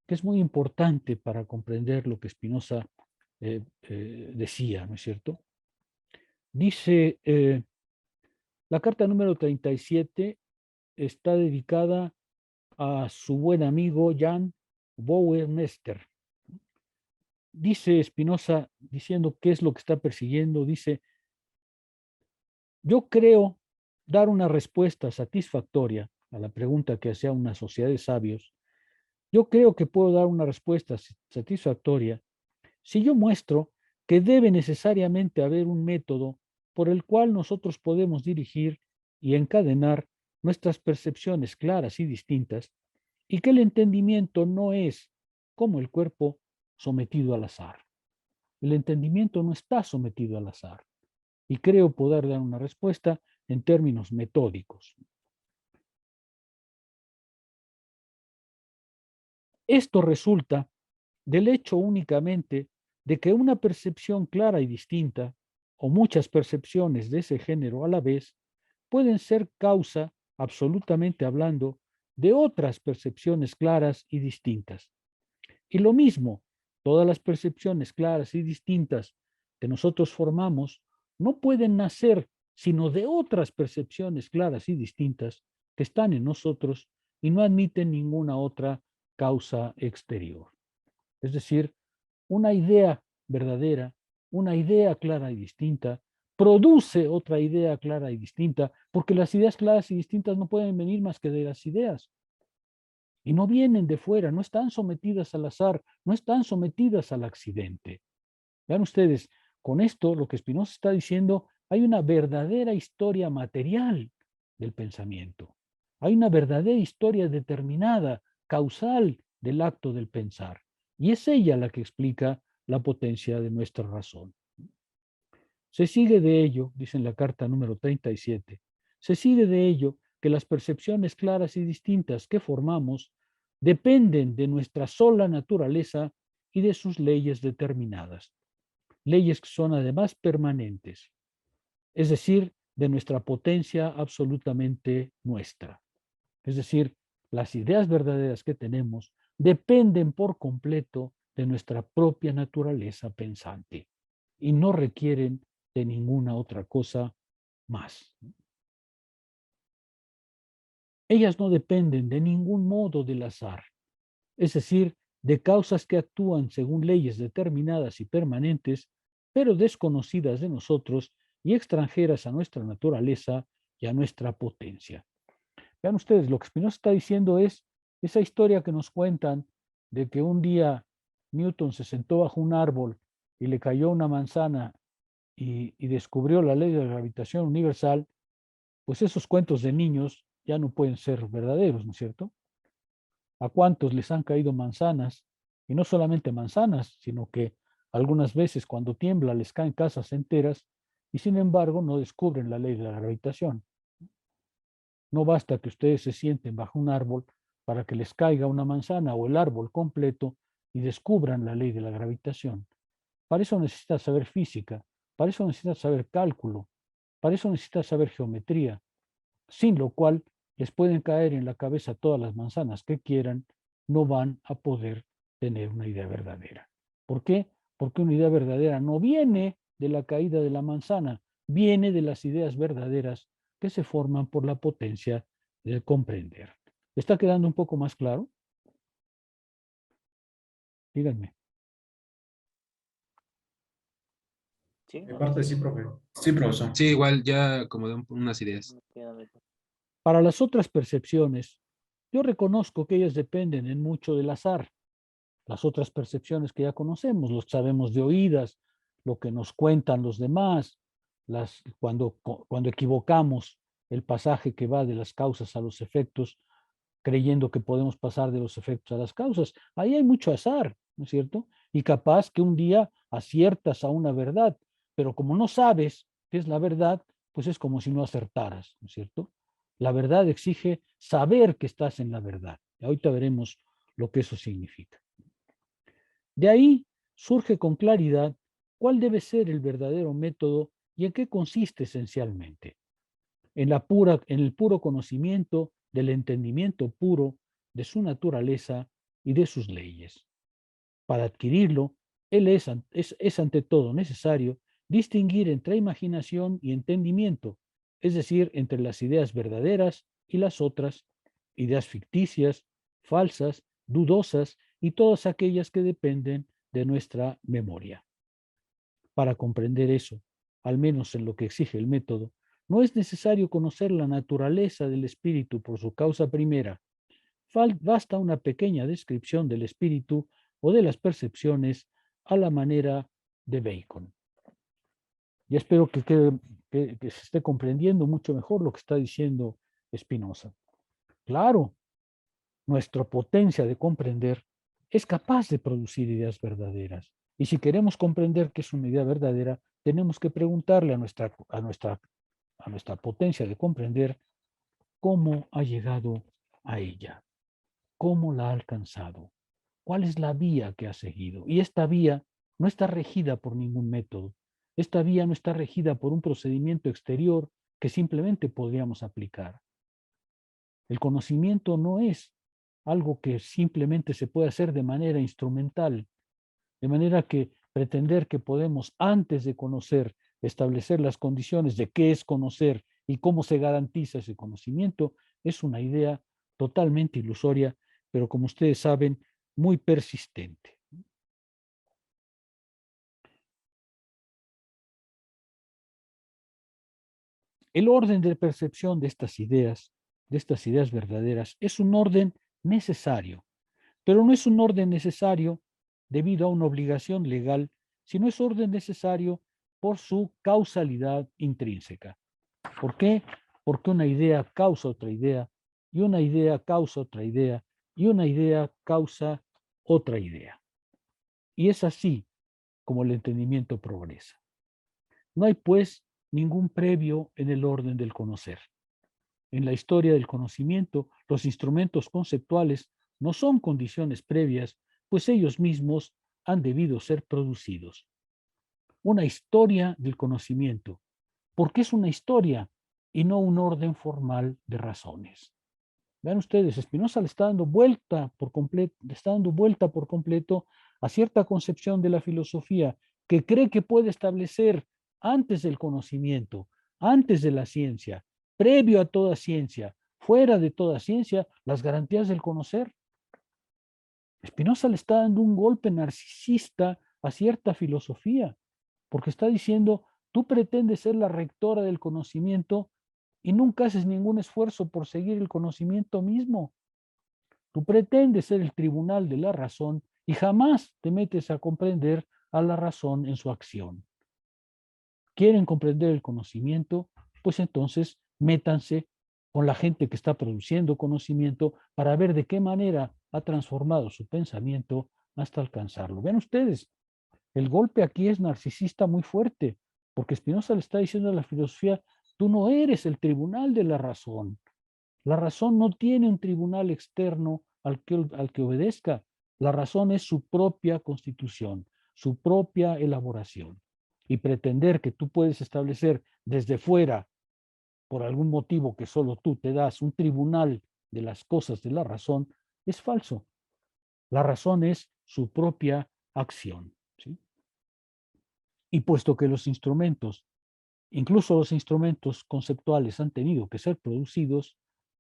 que es muy importante para comprender lo que Spinoza decía, ¿no es cierto? Dice, la carta número 37 está dedicada a su buen amigo Jan Bauermeister. Dice Spinoza, diciendo qué es lo que está persiguiendo, dice, yo creo dar una respuesta satisfactoria a la pregunta que hacía una sociedad de sabios. Yo creo que puedo dar una respuesta satisfactoria si yo muestro que debe necesariamente haber un método por el cual nosotros podemos dirigir y encadenar nuestras percepciones claras y distintas, y que el entendimiento no es, como el cuerpo, sometido al azar. El entendimiento no está sometido al azar, y creo poder dar una respuesta en términos metódicos. Esto resulta del hecho únicamente de que una percepción clara y distinta, o muchas percepciones de ese género a la vez, pueden ser causa, absolutamente hablando, de otras percepciones claras y distintas. Y lo mismo, todas las percepciones claras y distintas que nosotros formamos no pueden nacer sino de otras percepciones claras y distintas que están en nosotros y no admiten ninguna otra causa exterior. Es decir, una idea verdadera, una idea clara y distinta, produce otra idea clara y distinta, porque las ideas claras y distintas no pueden venir más que de las ideas. Y no vienen de fuera, no están sometidas al azar, no están sometidas al accidente. Vean ustedes, con esto lo que Spinoza está diciendo, hay una verdadera historia material del pensamiento. Hay una verdadera historia determinada, causal del acto del pensar. Y es ella la que explica la potencia de nuestra razón. Se sigue de ello, dice en la carta número 37, se sigue de ello que las percepciones claras y distintas que formamos dependen de nuestra sola naturaleza y de sus leyes determinadas. Leyes que son además permanentes, es decir, de nuestra potencia absolutamente nuestra. Es decir, las ideas verdaderas que tenemos dependen por completo de nuestra propia naturaleza pensante y no requieren de ninguna otra cosa más. Ellas no dependen de ningún modo del azar, es decir, de causas que actúan según leyes determinadas y permanentes, pero desconocidas de nosotros y extranjeras a nuestra naturaleza y a nuestra potencia. Vean ustedes, lo que Spinoza está diciendo es esa historia que nos cuentan de que un día Newton se sentó bajo un árbol y le cayó una manzana y descubrió la ley de la gravitación universal, pues esos cuentos de niños ya no pueden ser verdaderos, ¿no es cierto? ¿A cuántos les han caído manzanas? Y no solamente manzanas, sino que algunas veces cuando tiembla les caen casas enteras y sin embargo no descubren la ley de la gravitación. No basta que ustedes se sienten bajo un árbol para que les caiga una manzana o el árbol completo y descubran la ley de la gravitación. Para eso necesitas saber física, para eso necesitas saber cálculo, para eso necesitas saber geometría, sin lo cual les pueden caer en la cabeza todas las manzanas que quieran, no van a poder tener una idea verdadera. ¿Por qué? Porque una idea verdadera no viene de la caída de la manzana, viene de las ideas verdaderas que se forman por la potencia de comprender. ¿Está quedando un poco más claro? Díganme. ¿Sí? De parte sí, profe. Sí, profesor. Sí, igual ya como de unas ideas. Me queda mejor. Para las otras percepciones, yo reconozco que ellas dependen en mucho del azar. Las otras percepciones que ya conocemos, los sabemos de oídas, lo que nos cuentan los demás, cuando equivocamos el pasaje que va de las causas a los efectos, creyendo que podemos pasar de los efectos a las causas. Ahí hay mucho azar, ¿no es cierto? Y capaz que un día aciertas a una verdad, pero como no sabes qué es la verdad, pues es como si no acertaras, ¿no es cierto? La verdad exige saber que estás en la verdad. Y ahorita veremos lo que eso significa. De ahí surge con claridad cuál debe ser el verdadero método y en qué consiste esencialmente. En el puro conocimiento del entendimiento puro de su naturaleza y de sus leyes. Para adquirirlo, es ante todo necesario distinguir entre imaginación y entendimiento, es decir, entre las ideas verdaderas y las otras, ideas ficticias, falsas, dudosas y todas aquellas que dependen de nuestra memoria. Para comprender eso, al menos en lo que exige el método, no es necesario conocer la naturaleza del espíritu por su causa primera. Basta una pequeña descripción del espíritu o de las percepciones a la manera de Bacon. Y espero que se esté comprendiendo mucho mejor lo que está diciendo Spinoza. Claro, nuestra potencia de comprender es capaz de producir ideas verdaderas. Y si queremos comprender qué es una idea verdadera, tenemos que preguntarle a nuestra potencia de comprender cómo ha llegado a ella, cómo la ha alcanzado, cuál es la vía que ha seguido. Y esta vía no está regida por ningún método. Esta vía no está regida por un procedimiento exterior que simplemente podríamos aplicar. El conocimiento no es algo que simplemente se puede hacer de manera instrumental, de manera que pretender que podemos, antes de conocer, establecer las condiciones de qué es conocer y cómo se garantiza ese conocimiento, es una idea totalmente ilusoria, pero como ustedes saben, muy persistente. El orden de percepción de estas ideas verdaderas, es un orden necesario, pero no es un orden necesario debido a una obligación legal, sino es orden necesario por su causalidad intrínseca. ¿Por qué? Porque una idea causa otra idea, y una idea causa otra idea, y una idea causa otra idea. Y es así como el entendimiento progresa. No hay, pues, ningún previo en el orden del conocer. En la historia del conocimiento, los instrumentos conceptuales no son condiciones previas, pues ellos mismos han debido ser producidos. Una historia del conocimiento, porque es una historia y no un orden formal de razones. Vean ustedes, Spinoza le está dando vuelta por completo a cierta concepción de la filosofía que cree que puede establecer antes del conocimiento, antes de la ciencia, previo a toda ciencia, fuera de toda ciencia, las garantías del conocer. Spinoza le está dando un golpe narcisista a cierta filosofía, porque está diciendo, tú pretendes ser la rectora del conocimiento y nunca haces ningún esfuerzo por seguir el conocimiento mismo. Tú pretendes ser el tribunal de la razón y jamás te metes a comprender a la razón en su acción. ¿Quieren comprender el conocimiento? Pues entonces métanse con la gente que está produciendo conocimiento para ver de qué manera ha transformado su pensamiento hasta alcanzarlo. Vean ustedes, el golpe aquí es narcisista muy fuerte, porque Spinoza le está diciendo a la filosofía, tú no eres el tribunal de la razón. La razón no tiene un tribunal externo al que obedezca. La razón es su propia constitución, su propia elaboración. Y pretender que tú puedes establecer desde fuera, por algún motivo que solo tú te das, un tribunal de las cosas de la razón, es falso. La razón es su propia acción. ¿Sí? Y puesto que los instrumentos, incluso los instrumentos conceptuales, han tenido que ser producidos,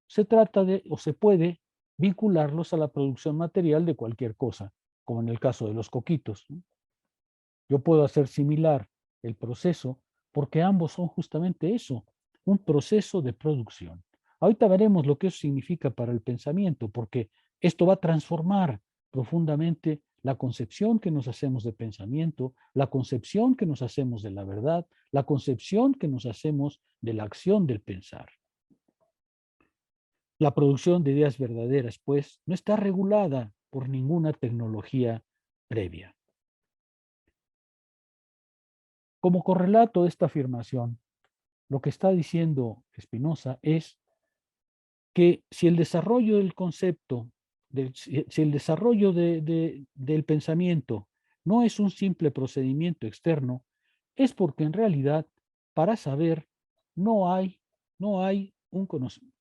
se trata de, o se puede, vincularlos a la producción material de cualquier cosa, como en el caso de los coquitos, ¿no? Yo puedo hacer similar el proceso porque ambos son justamente eso, un proceso de producción. Ahorita veremos lo que eso significa para el pensamiento, porque esto va a transformar profundamente la concepción que nos hacemos de pensamiento, la concepción que nos hacemos de la verdad, la concepción que nos hacemos de la acción del pensar. La producción de ideas verdaderas, pues, no está regulada por ninguna tecnología previa. Como correlato de esta afirmación, lo que está diciendo Spinoza es que si el desarrollo del concepto, si el desarrollo del pensamiento no es un simple procedimiento externo, es porque en realidad, para saber, no hay un conocimiento.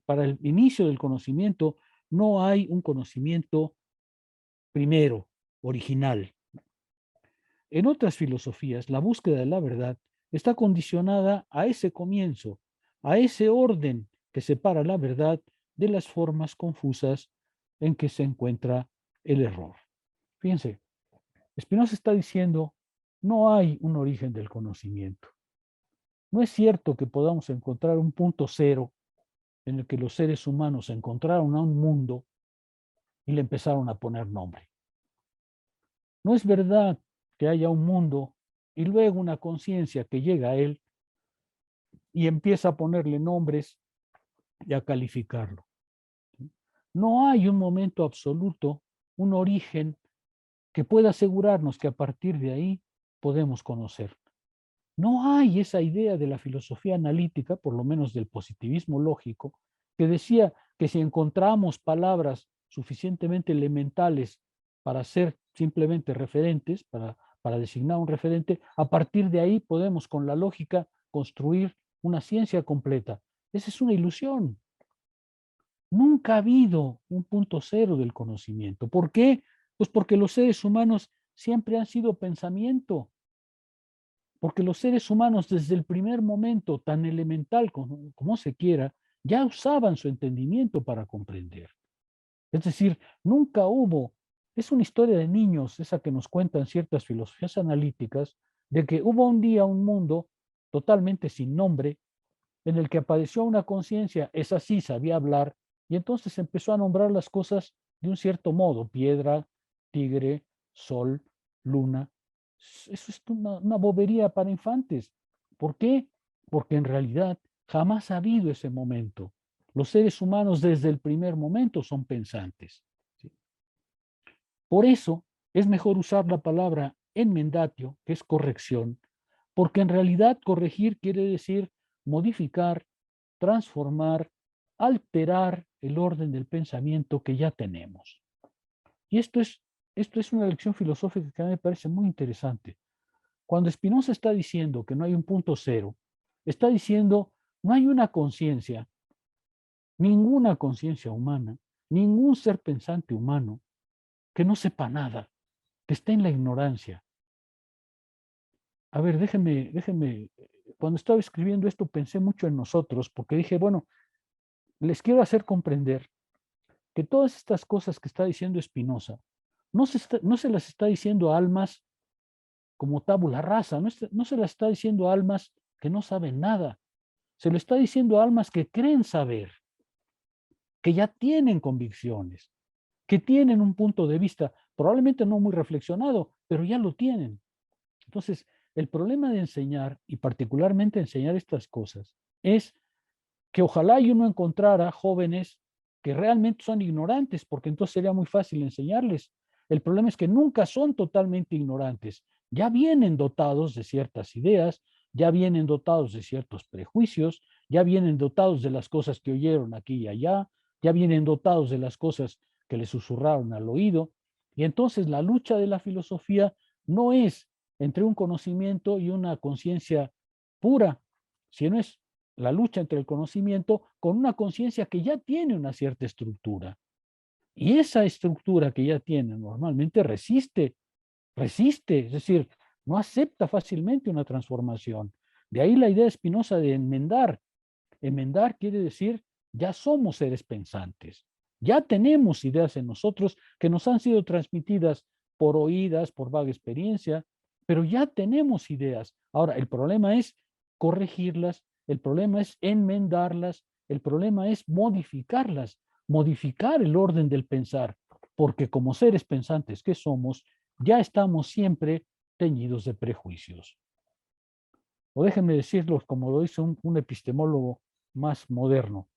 Para el inicio del conocimiento, no hay un conocimiento primero, original. En otras filosofías, la búsqueda de la verdad está condicionada a ese comienzo, a ese orden que separa la verdad de las formas confusas en que se encuentra el error. Fíjense, Spinoza está diciendo, no hay un origen del conocimiento. No es cierto que podamos encontrar un punto cero en el que los seres humanos encontraron a un mundo y le empezaron a poner nombre. No es verdad que haya un mundo y luego una conciencia que llega a él y empieza a ponerle nombres y a calificarlo. No hay un momento absoluto, un origen que pueda asegurarnos que a partir de ahí podemos conocer. No hay esa idea de la filosofía analítica, por lo menos del positivismo lógico, que decía que si encontramos palabras suficientemente elementales para ser simplemente referentes, para designar un referente, a partir de ahí podemos con la lógica construir una ciencia completa. Esa es una ilusión. Nunca ha habido un punto cero del conocimiento. ¿Por qué? Pues porque los seres humanos siempre han sido pensamiento. Porque los seres humanos desde el primer momento, tan elemental como se quiera, ya usaban su entendimiento para comprender. Es decir, nunca hubo, es una historia de niños, esa que nos cuentan ciertas filosofías analíticas, de que hubo un día un mundo totalmente sin nombre, en el que apareció una conciencia, esa sí sabía hablar, y entonces empezó a nombrar las cosas de un cierto modo, piedra, tigre, sol, luna. Eso es una bobería para infantes. ¿Por qué? Porque en realidad jamás ha habido ese momento. Los seres humanos desde el primer momento son pensantes. ¿Sí? Por eso es mejor usar la palabra enmendatio, que es corrección, porque en realidad corregir quiere decir modificar, transformar, alterar el orden del pensamiento que ya tenemos. Y esto es una lección filosófica que a mí me parece muy interesante. Cuando Spinoza está diciendo que no hay un punto cero, está diciendo no hay una conciencia, ninguna conciencia humana, ningún ser pensante humano que no sepa nada, que esté en la ignorancia. A ver, déjenme, cuando estaba escribiendo esto pensé mucho en nosotros, porque dije, bueno, les quiero hacer comprender que todas estas cosas que está diciendo Spinoza no se las está diciendo a almas como tabula rasa, no se las está diciendo a almas que no saben nada, se lo está diciendo a almas que creen saber, que ya tienen convicciones, que tienen un punto de vista, probablemente no muy reflexionado, pero ya lo tienen. Entonces, el problema de enseñar, y particularmente enseñar estas cosas, es que ojalá yo no encontrara jóvenes que realmente son ignorantes, porque entonces sería muy fácil enseñarles. El problema es que nunca son totalmente ignorantes. Ya vienen dotados de ciertas ideas, ya vienen dotados de ciertos prejuicios, ya vienen dotados de las cosas que oyeron aquí y allá, ya vienen dotados de las cosas que les susurraron al oído. Y entonces la lucha de la filosofía no es entre un conocimiento y una conciencia pura, sino es la lucha entre el conocimiento con una conciencia que ya tiene una cierta estructura. Y esa estructura que ya tiene normalmente resiste, es decir, no acepta fácilmente una transformación. De ahí la idea espinosa de enmendar. Enmendar quiere decir, ya somos seres pensantes. Ya tenemos ideas en nosotros que nos han sido transmitidas por oídas, por vaga experiencia, pero ya tenemos ideas. Ahora, el problema es corregirlas, el problema es enmendarlas, el problema es modificarlas, modificar el orden del pensar, porque como seres pensantes que somos, ya estamos siempre teñidos de prejuicios. O déjenme decirlo como lo dice un epistemólogo más moderno.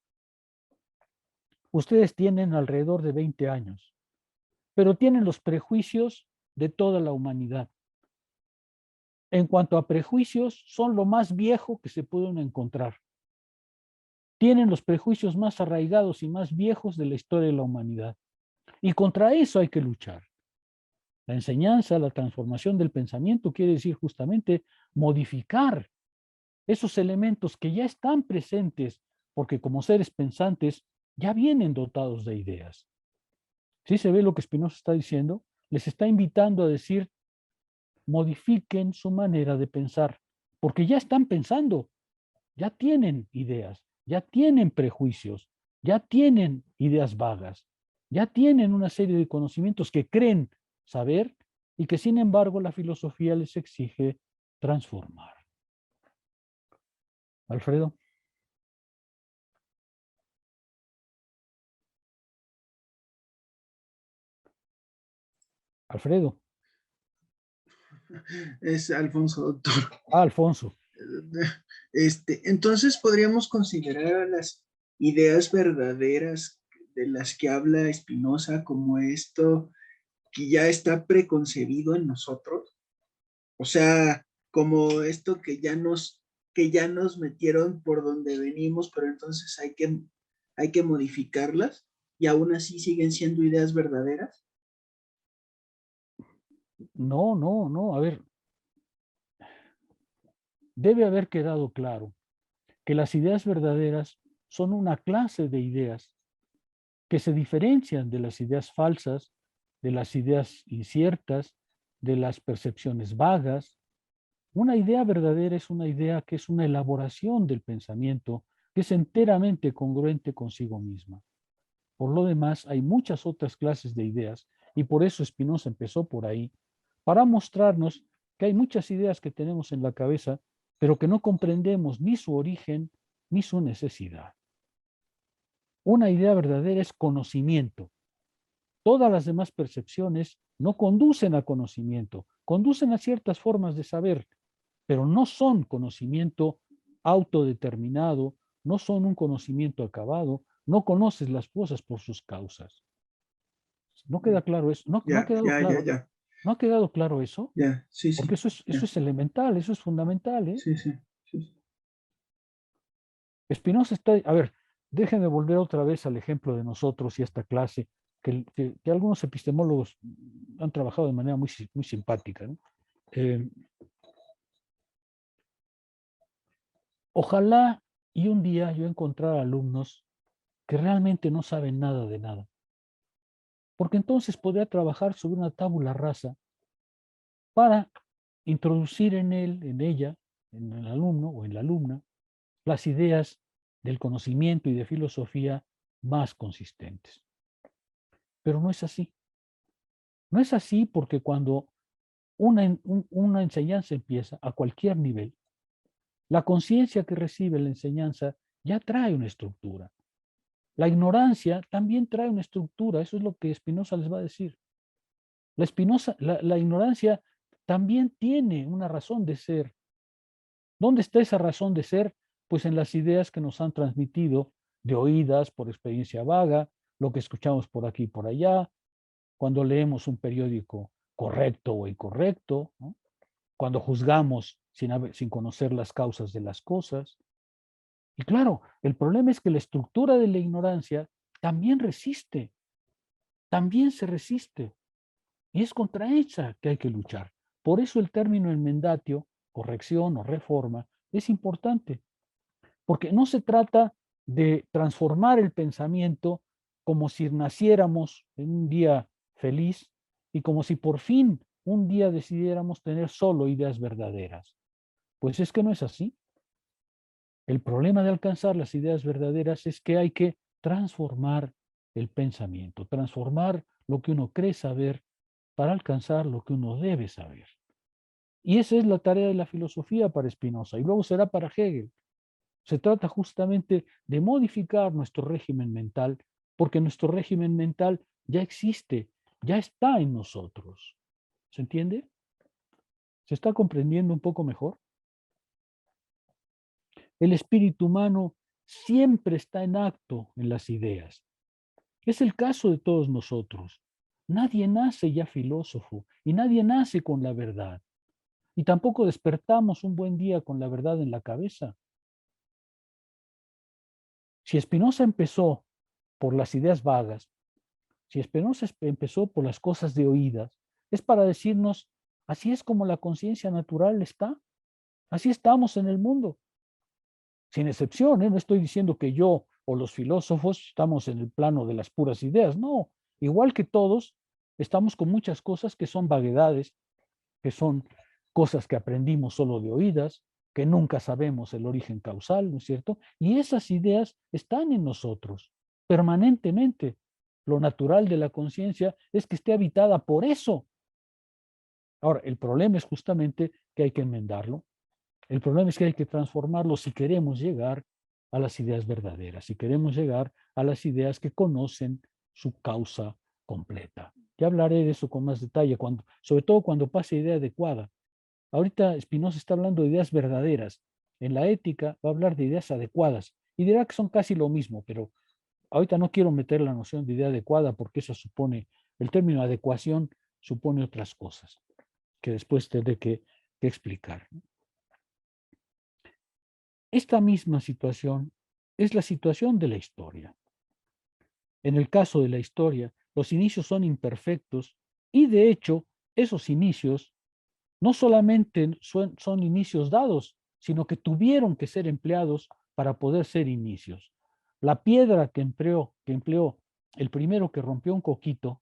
Ustedes tienen alrededor de 20 años, pero tienen los prejuicios de toda la humanidad. En cuanto a prejuicios, son lo más viejo que se pueden encontrar. Tienen los prejuicios más arraigados y más viejos de la historia de la humanidad. Y contra eso hay que luchar. La enseñanza, la transformación del pensamiento quiere decir justamente modificar esos elementos que ya están presentes, porque como seres pensantes ya vienen dotados de ideas. ¿Sí se ve lo que Spinoza está diciendo? Les está invitando a decir, modifiquen su manera de pensar, porque ya están pensando, ya tienen ideas, ya tienen prejuicios, ya tienen ideas vagas, ya tienen una serie de conocimientos que creen saber y que sin embargo la filosofía les exige transformar. Alfredo. Alfredo. Es Alfonso, doctor. Ah, Alfonso. Entonces podríamos considerar a las ideas verdaderas de las que habla Spinoza como esto que ya está preconcebido en nosotros. O sea, como esto que ya nos metieron por donde venimos, pero entonces hay que modificarlas y aún así siguen siendo ideas verdaderas. No. A ver, debe haber quedado claro que las ideas verdaderas son una clase de ideas que se diferencian de las ideas falsas, de las ideas inciertas, de las percepciones vagas. Una idea verdadera es una idea que es una elaboración del pensamiento que es enteramente congruente consigo misma. Por lo demás, hay muchas otras clases de ideas y por eso Spinoza empezó por ahí, para mostrarnos que hay muchas ideas que tenemos en la cabeza, pero que no comprendemos ni su origen ni su necesidad. Una idea verdadera es conocimiento. Todas las demás percepciones no conducen a conocimiento, conducen a ciertas formas de saber, pero no son conocimiento autodeterminado, no son un conocimiento acabado, no conoces las cosas por sus causas. ¿No queda claro eso? ¿No ha quedado claro? Ya. ¿No ha quedado claro eso? Ya, sí. Porque eso es elemental, eso es fundamental, ¿eh? Sí. Spinoza está, a ver, déjenme volver otra vez al ejemplo de nosotros y a esta clase, que algunos epistemólogos han trabajado de manera muy simpática, ¿no? Ojalá y un día yo encontrara alumnos que realmente no saben nada de nada, porque entonces podría trabajar sobre una tabula rasa para introducir en él, en ella, en el alumno o en la alumna, las ideas del conocimiento y de filosofía más consistentes. Pero no es así. No es así porque cuando una enseñanza empieza a cualquier nivel, la conciencia que recibe la enseñanza ya trae una estructura. La ignorancia también trae una estructura, eso es lo que Spinoza les va a decir. La ignorancia también tiene una razón de ser. ¿Dónde está esa razón de ser? Pues en las ideas que nos han transmitido de oídas, por experiencia vaga, lo que escuchamos por aquí y por allá, cuando leemos un periódico correcto o incorrecto, ¿no? Cuando juzgamos sin conocer las causas de las cosas. Y claro, el problema es que la estructura de la ignorancia también resiste, también se resiste. Y es contra ella que hay que luchar. Por eso el término enmendatio, corrección o reforma, es importante. Porque no se trata de transformar el pensamiento como si naciéramos en un día feliz y como si por fin un día decidiéramos tener solo ideas verdaderas. Pues es que no es así. El problema de alcanzar las ideas verdaderas es que hay que transformar el pensamiento, transformar lo que uno cree saber para alcanzar lo que uno debe saber. Y esa es la tarea de la filosofía para Spinoza, y luego será para Hegel. Se trata justamente de modificar nuestro régimen mental, porque nuestro régimen mental ya existe, ya está en nosotros. ¿Se entiende? ¿Se está comprendiendo un poco mejor? El espíritu humano siempre está en acto en las ideas. Es el caso de todos nosotros. Nadie nace ya filósofo y nadie nace con la verdad. Y tampoco despertamos un buen día con la verdad en la cabeza. Si Spinoza empezó por las ideas vagas, si Spinoza empezó por las cosas de oídas, es para decirnos, así es como la conciencia natural está, así estamos en el mundo. Sin excepción, no estoy diciendo que yo o los filósofos estamos en el plano de las puras ideas, no, igual que todos, estamos con muchas cosas que son vaguedades, que son cosas que aprendimos solo de oídas, que nunca sabemos el origen causal, ¿no es cierto? Y esas ideas están en nosotros permanentemente. Lo natural de la conciencia es que esté habitada por eso. Ahora, el problema es justamente que hay que enmendarlo. El problema es que hay que transformarlo si queremos llegar a las ideas verdaderas, si queremos llegar a las ideas que conocen su causa completa. Ya hablaré de eso con más detalle, sobre todo cuando pase idea adecuada. Ahorita Spinoza está hablando de ideas verdaderas. En la ética va a hablar de ideas adecuadas y dirá que son casi lo mismo, pero ahorita no quiero meter la noción de idea adecuada porque eso supone, el término adecuación supone otras cosas que después tendré que explicar. Esta misma situación es la situación de la historia. En el caso de la historia, los inicios son imperfectos y de hecho esos inicios no solamente son inicios dados, sino que tuvieron que ser empleados para poder ser inicios. La piedra que empleó el primero que rompió un coquito,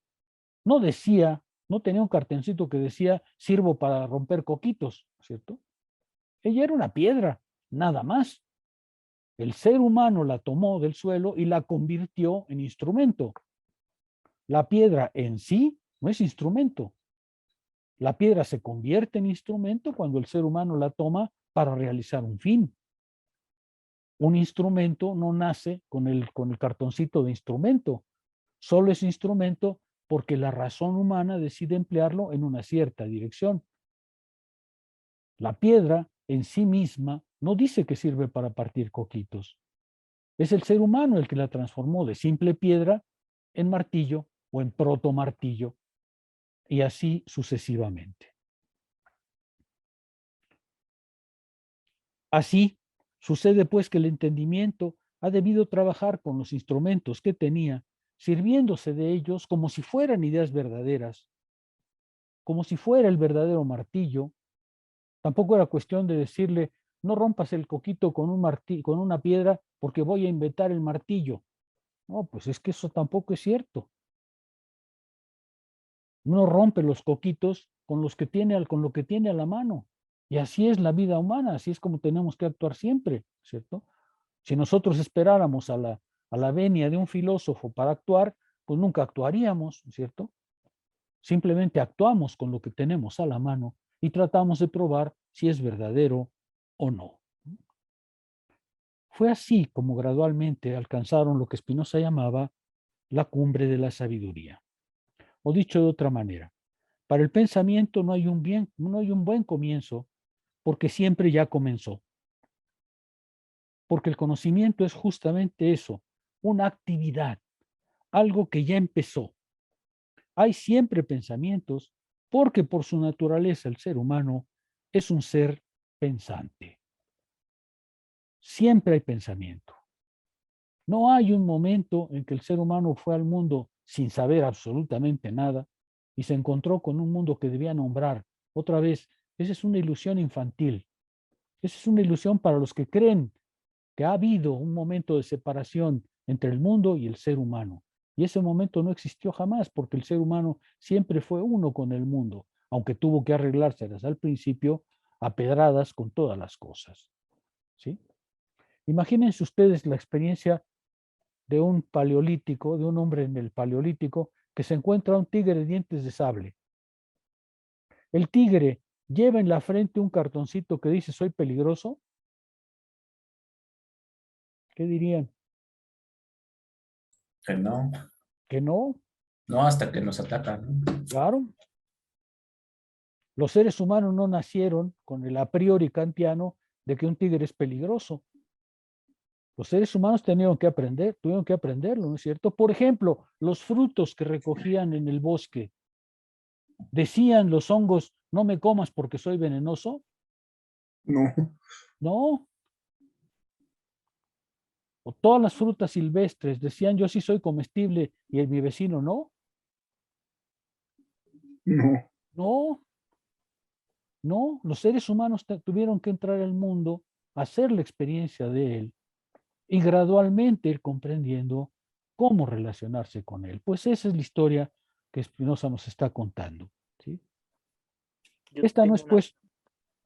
no tenía un cartoncito que decía, sirvo para romper coquitos, ¿cierto? Ella era una piedra, nada más. El ser humano la tomó del suelo y la convirtió en instrumento. La piedra en sí no es instrumento. La piedra se convierte en instrumento cuando el ser humano la toma para realizar un fin. Un instrumento no nace con el cartoncito de instrumento. Solo es instrumento porque la razón humana decide emplearlo en una cierta dirección. La piedra en sí misma no dice que sirve para partir coquitos. Es el ser humano el que la transformó de simple piedra en martillo o en protomartillo y así sucesivamente. Así sucede pues que el entendimiento ha debido trabajar con los instrumentos que tenía, sirviéndose de ellos como si fueran ideas verdaderas, como si fuera el verdadero martillo. Tampoco era cuestión de decirle, no rompas el coquito con una piedra porque voy a inventar el martillo. No, pues es que eso tampoco es cierto. Uno rompe los coquitos con lo que tiene a la mano. Y así es la vida humana, así es como tenemos que actuar siempre, ¿cierto? Si nosotros esperáramos a la venia de un filósofo para actuar, pues nunca actuaríamos, ¿cierto? Simplemente actuamos con lo que tenemos a la mano y tratamos de probar si es verdadero o no. Fue así como gradualmente alcanzaron lo que Spinoza llamaba la cumbre de la sabiduría. O dicho de otra manera, para el pensamiento no hay un buen comienzo porque siempre ya comenzó. Porque el conocimiento es justamente eso, una actividad, algo que ya empezó. Hay siempre pensamientos porque por su naturaleza el ser humano es un ser pensante. Siempre hay pensamiento. No hay un momento en que el ser humano fue al mundo sin saber absolutamente nada y se encontró con un mundo que debía nombrar. Otra vez, esa es una ilusión infantil. Esa es una ilusión para los que creen que ha habido un momento de separación entre el mundo y el ser humano. Y ese momento no existió jamás porque el ser humano siempre fue uno con el mundo, aunque tuvo que arreglárselas al principio a pedradas con todas las cosas. ¿Sí? Imagínense ustedes la experiencia de un paleolítico, de un hombre en el paleolítico, que se encuentra un tigre de dientes de sable. El tigre lleva en la frente un cartoncito que dice soy peligroso. ¿Qué dirían? Que no. Que no, No, hasta que nos atacan, ¿no? claro. Los seres humanos no nacieron con el a priori kantiano de que un tigre es peligroso. Los seres humanos tuvieron que aprenderlo, ¿no es cierto? Por ejemplo, los frutos que recogían en el bosque. ¿Decían los hongos, no me comas porque soy venenoso? No. No. O todas las frutas silvestres decían, yo sí soy comestible y mi vecino no. No. No, no. Los seres humanos tuvieron que entrar al mundo, hacer la experiencia de él y gradualmente ir comprendiendo cómo relacionarse con él. Pues esa es la historia que Spinoza nos está contando, ¿sí? Yo Esta no tengo es una. pues,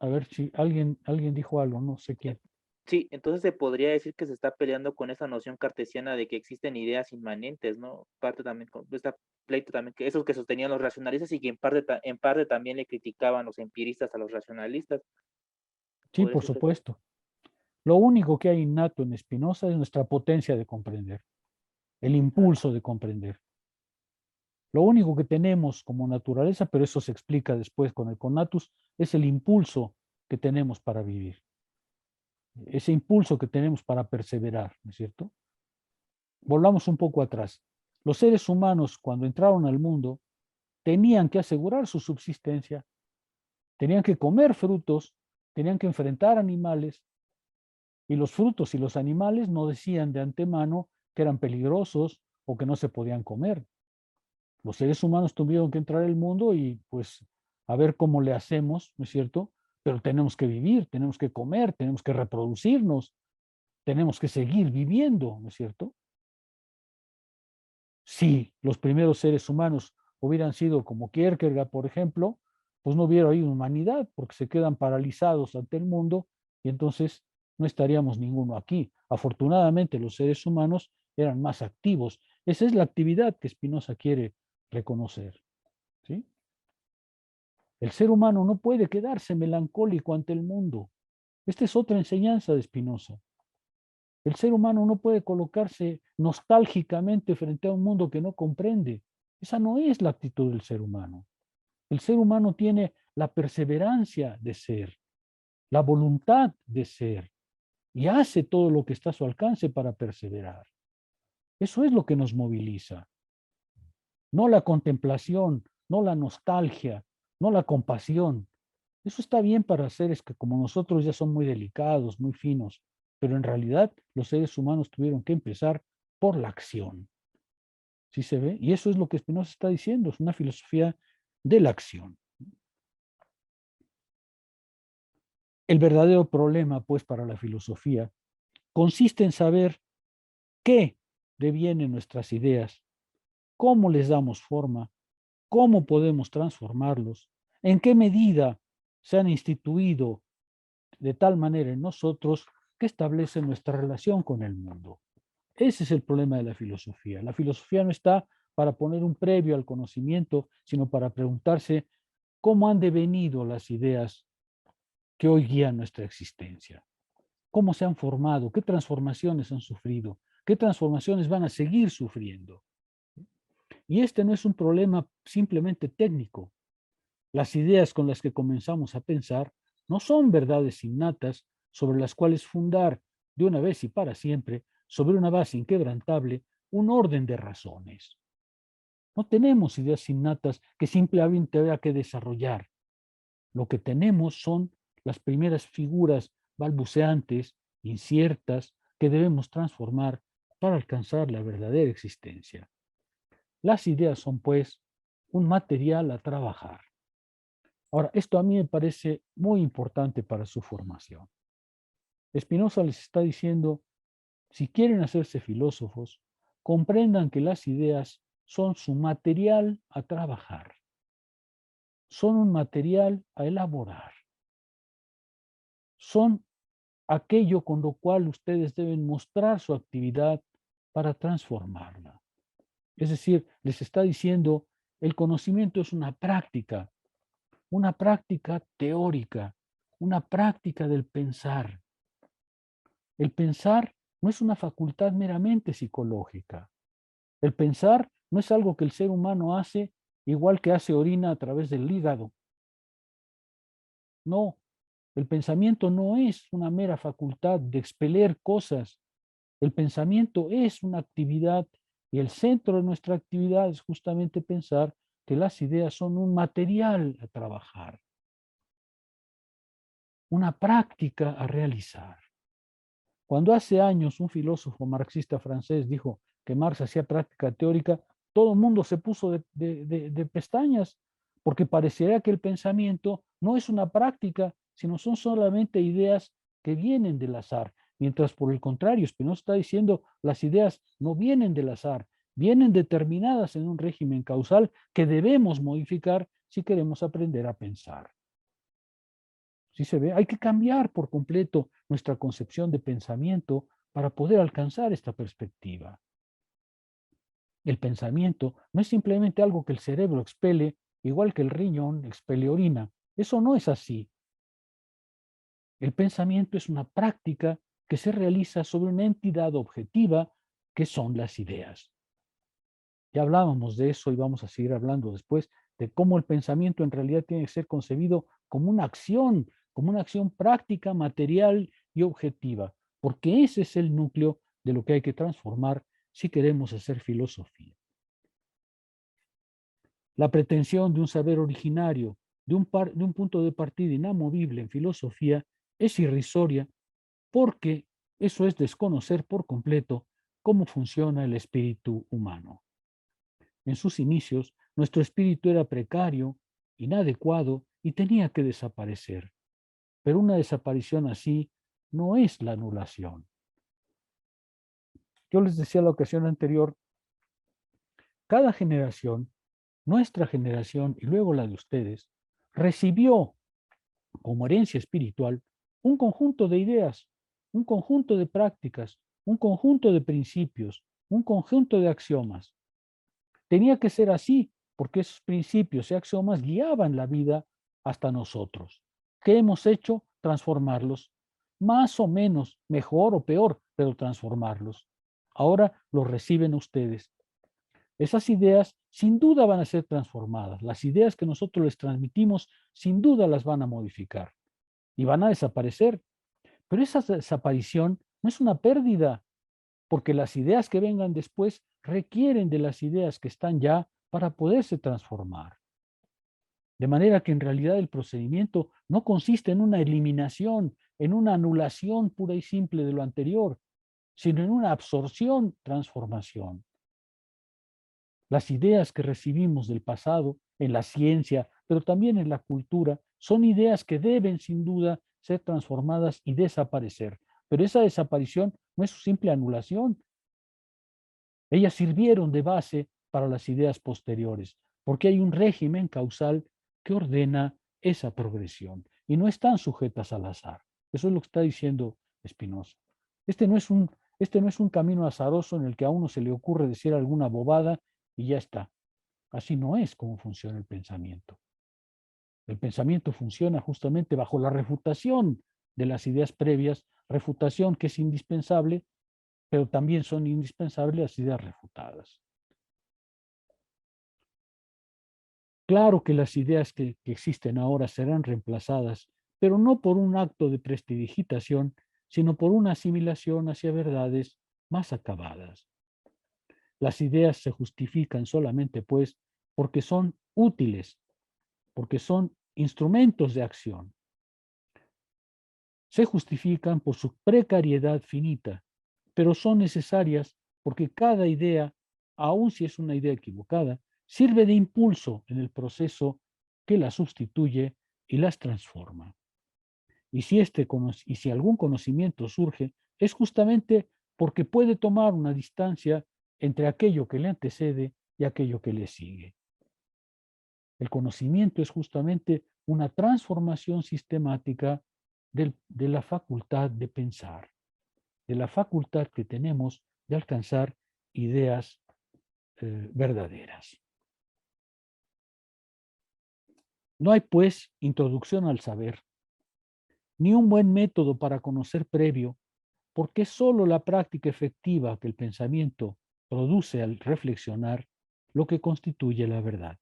a ver si alguien dijo algo, no sé quién. Sí, entonces se podría decir que se está peleando con esa noción cartesiana de que existen ideas inmanentes, ¿no? Parte también con esta pleito también, que esos que sostenían los racionalistas y que en parte también le criticaban los empiristas a los racionalistas. Sí, Podría por ser que supuesto. Lo único que hay innato en Spinoza es nuestra potencia de comprender, el impulso de comprender. Lo único que tenemos como naturaleza, pero eso se explica después con el conatus, es el impulso que tenemos para vivir. Ese impulso que tenemos para perseverar, ¿no es cierto? Volvamos un poco atrás. Los seres humanos, cuando entraron al mundo, tenían que asegurar su subsistencia, tenían que comer frutos, tenían que enfrentar animales, y los frutos y los animales no decían de antemano que eran peligrosos o que no se podían comer. Los seres humanos tuvieron que entrar al mundo y pues a ver cómo le hacemos, ¿no es cierto? Pero tenemos que vivir, tenemos que comer, tenemos que reproducirnos, tenemos que seguir viviendo, ¿no es cierto? Si los primeros seres humanos hubieran sido como Kierkegaard, por ejemplo, pues no hubiera habido humanidad porque se quedan paralizados ante el mundo y entonces no estaríamos ninguno aquí. Afortunadamente los seres humanos eran más activos. Esa es la actividad que Spinoza quiere reconocer, ¿sí? El ser humano no puede quedarse melancólico ante el mundo. Esta es otra enseñanza de Spinoza. El ser humano no puede colocarse nostálgicamente frente a un mundo que no comprende. Esa no es la actitud del ser humano. El ser humano tiene la perseverancia de ser, la voluntad de ser, y hace todo lo que está a su alcance para perseverar. Eso es lo que nos moviliza. No la contemplación, no la nostalgia, no la compasión. Eso está bien para seres que como nosotros ya son muy delicados, muy finos, pero en realidad los seres humanos tuvieron que empezar por la acción. ¿Sí se ve? Y eso es lo que Spinoza está diciendo, es una filosofía de la acción. El verdadero problema, pues, para la filosofía consiste en saber qué devienen nuestras ideas, cómo les damos forma, cómo podemos transformarlos, en qué medida se han instituido de tal manera en nosotros que establece nuestra relación con el mundo. Ese es el problema de la filosofía. La filosofía no está para poner un previo al conocimiento, sino para preguntarse cómo han devenido las ideas que hoy guían nuestra existencia. ¿Cómo se han formado? ¿Qué transformaciones han sufrido? ¿Qué transformaciones van a seguir sufriendo? Y este no es un problema simplemente técnico. Las ideas con las que comenzamos a pensar no son verdades innatas sobre las cuales fundar de una vez y para siempre, sobre una base inquebrantable, un orden de razones. No tenemos ideas innatas que simplemente haya que desarrollar. Lo que tenemos son las primeras figuras balbuceantes, inciertas, que debemos transformar para alcanzar la verdadera existencia. Las ideas son, pues, un material a trabajar. Ahora, esto a mí me parece muy importante para su formación. Spinoza les está diciendo, si quieren hacerse filósofos, comprendan que las ideas son su material a trabajar, son un material a elaborar, son aquello con lo cual ustedes deben mostrar su actividad para transformarla. Es decir, les está diciendo, el conocimiento es una práctica teórica, una práctica del pensar. El pensar no es una facultad meramente psicológica. El pensar no es algo que el ser humano hace igual que hace orina a través del hígado. No, el pensamiento no es una mera facultad de expeler cosas. El pensamiento es una actividad y el centro de nuestra actividad es justamente pensar que las ideas son un material a trabajar, una práctica a realizar. Cuando hace años un filósofo marxista francés dijo que Marx hacía práctica teórica, todo el mundo se puso de pestañas, porque pareciera que el pensamiento no es una práctica, sino son solamente ideas que vienen del azar. Mientras por el contrario, Spinoza está diciendo, las ideas no vienen del azar, vienen determinadas en un régimen causal que debemos modificar si queremos aprender a pensar. ¿Sí se ve? Hay que cambiar por completo nuestra concepción de pensamiento para poder alcanzar esta perspectiva. El pensamiento no es simplemente algo que el cerebro expele, igual que el riñón expele orina. Eso no es así. El pensamiento es una práctica que se realiza sobre una entidad objetiva que son las ideas. Ya hablábamos de eso y vamos a seguir hablando después de cómo el pensamiento en realidad tiene que ser concebido como una acción práctica, material y objetiva, porque ese es el núcleo de lo que hay que transformar si queremos hacer filosofía. La pretensión de un saber originario, de un punto de partida inamovible en filosofía, es irrisoria porque eso es desconocer por completo cómo funciona el espíritu humano. En sus inicios, nuestro espíritu era precario, inadecuado y tenía que desaparecer. Pero una desaparición así no es la anulación. Yo les decía la ocasión anterior, cada generación, nuestra generación y luego la de ustedes, recibió como herencia espiritual un conjunto de ideas, un conjunto de prácticas, un conjunto de principios, un conjunto de axiomas. Tenía que ser así, porque esos principios y axiomas guiaban la vida hasta nosotros. ¿Qué hemos hecho? Transformarlos. Más o menos, mejor o peor, pero transformarlos. Ahora los reciben ustedes. Esas ideas sin duda van a ser transformadas. Las ideas que nosotros les transmitimos sin duda las van a modificar y van a desaparecer. Pero esa desaparición no es una pérdida, porque las ideas que vengan después requieren de las ideas que están ya para poderse transformar. De manera que en realidad el procedimiento no consiste en una eliminación, en una anulación pura y simple de lo anterior, sino en una absorción, transformación. Las ideas que recibimos del pasado en la ciencia, pero también en la cultura, son ideas que deben sin duda ser transformadas y desaparecer. Pero esa desaparición no es su simple anulación. Ellas sirvieron de base para las ideas posteriores, porque hay un régimen causal que ordena esa progresión y no están sujetas al azar. Eso es lo que está diciendo Spinoza. Este no es un camino azaroso en el que a uno se le ocurre decir alguna bobada y ya está. Así no es como funciona el pensamiento. El pensamiento funciona justamente bajo la refutación de las ideas previas, refutación que es indispensable, pero también son indispensables las ideas refutadas. Claro que las ideas que existen ahora serán reemplazadas, pero no por un acto de prestidigitación, sino por una asimilación hacia verdades más acabadas. Las ideas se justifican solamente, pues, porque son útiles, porque son instrumentos de acción. Se justifican por su precariedad finita, pero son necesarias porque cada idea, aun si es una idea equivocada, sirve de impulso en el proceso que las sustituye y las transforma. Y si algún conocimiento surge, es justamente porque puede tomar una distancia entre aquello que le antecede y aquello que le sigue. El conocimiento es justamente una transformación sistemática de la facultad de pensar, de la facultad que tenemos de alcanzar ideas verdaderas. No hay, pues, introducción al saber, ni un buen método para conocer previo, porque es solo la práctica efectiva que el pensamiento produce al reflexionar lo que constituye la verdad.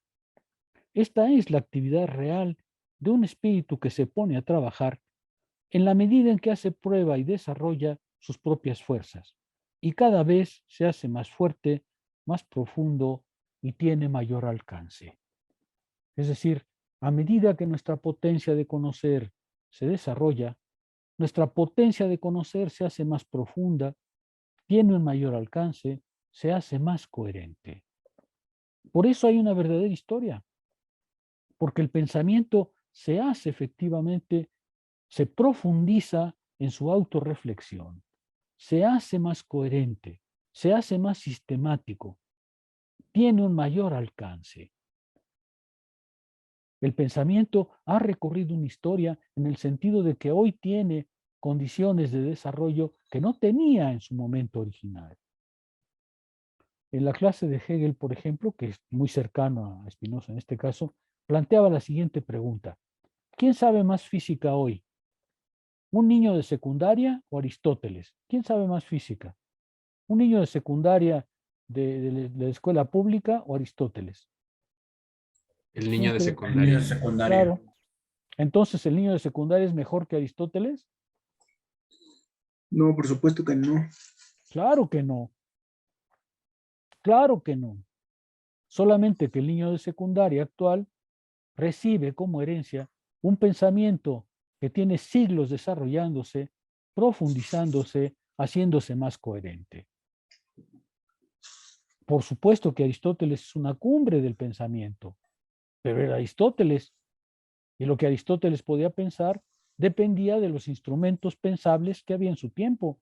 Esta es la actividad real de un espíritu que se pone a trabajar en la medida en que hace prueba y desarrolla sus propias fuerzas, y cada vez se hace más fuerte, más profundo y tiene mayor alcance. Es decir, a medida que nuestra potencia de conocer se desarrolla, nuestra potencia de conocer se hace más profunda, tiene un mayor alcance, se hace más coherente. Por eso hay una verdadera historia, porque el pensamiento se hace efectivamente, se profundiza en su autorreflexión, se hace más coherente, se hace más sistemático, tiene un mayor alcance. El pensamiento ha recorrido una historia en el sentido de que hoy tiene condiciones de desarrollo que no tenía en su momento original. En la clase de Hegel, por ejemplo, que es muy cercano a Spinoza en este caso, planteaba la siguiente pregunta: ¿quién sabe más física hoy? ¿Un niño de secundaria o Aristóteles? ¿Quién sabe más física? ¿Un niño de secundaria de la escuela pública o Aristóteles? El niño de Niño secundaria. de secundaria. Claro. Entonces, ¿el niño de secundaria es mejor que Aristóteles? No, por supuesto que no. Claro que no. Claro que no. Solamente que el niño de secundaria actual recibe como herencia un pensamiento que tiene siglos desarrollándose, profundizándose, haciéndose más coherente. Por supuesto que Aristóteles es una cumbre del pensamiento, pero era Aristóteles, y lo que Aristóteles podía pensar dependía de los instrumentos pensables que había en su tiempo.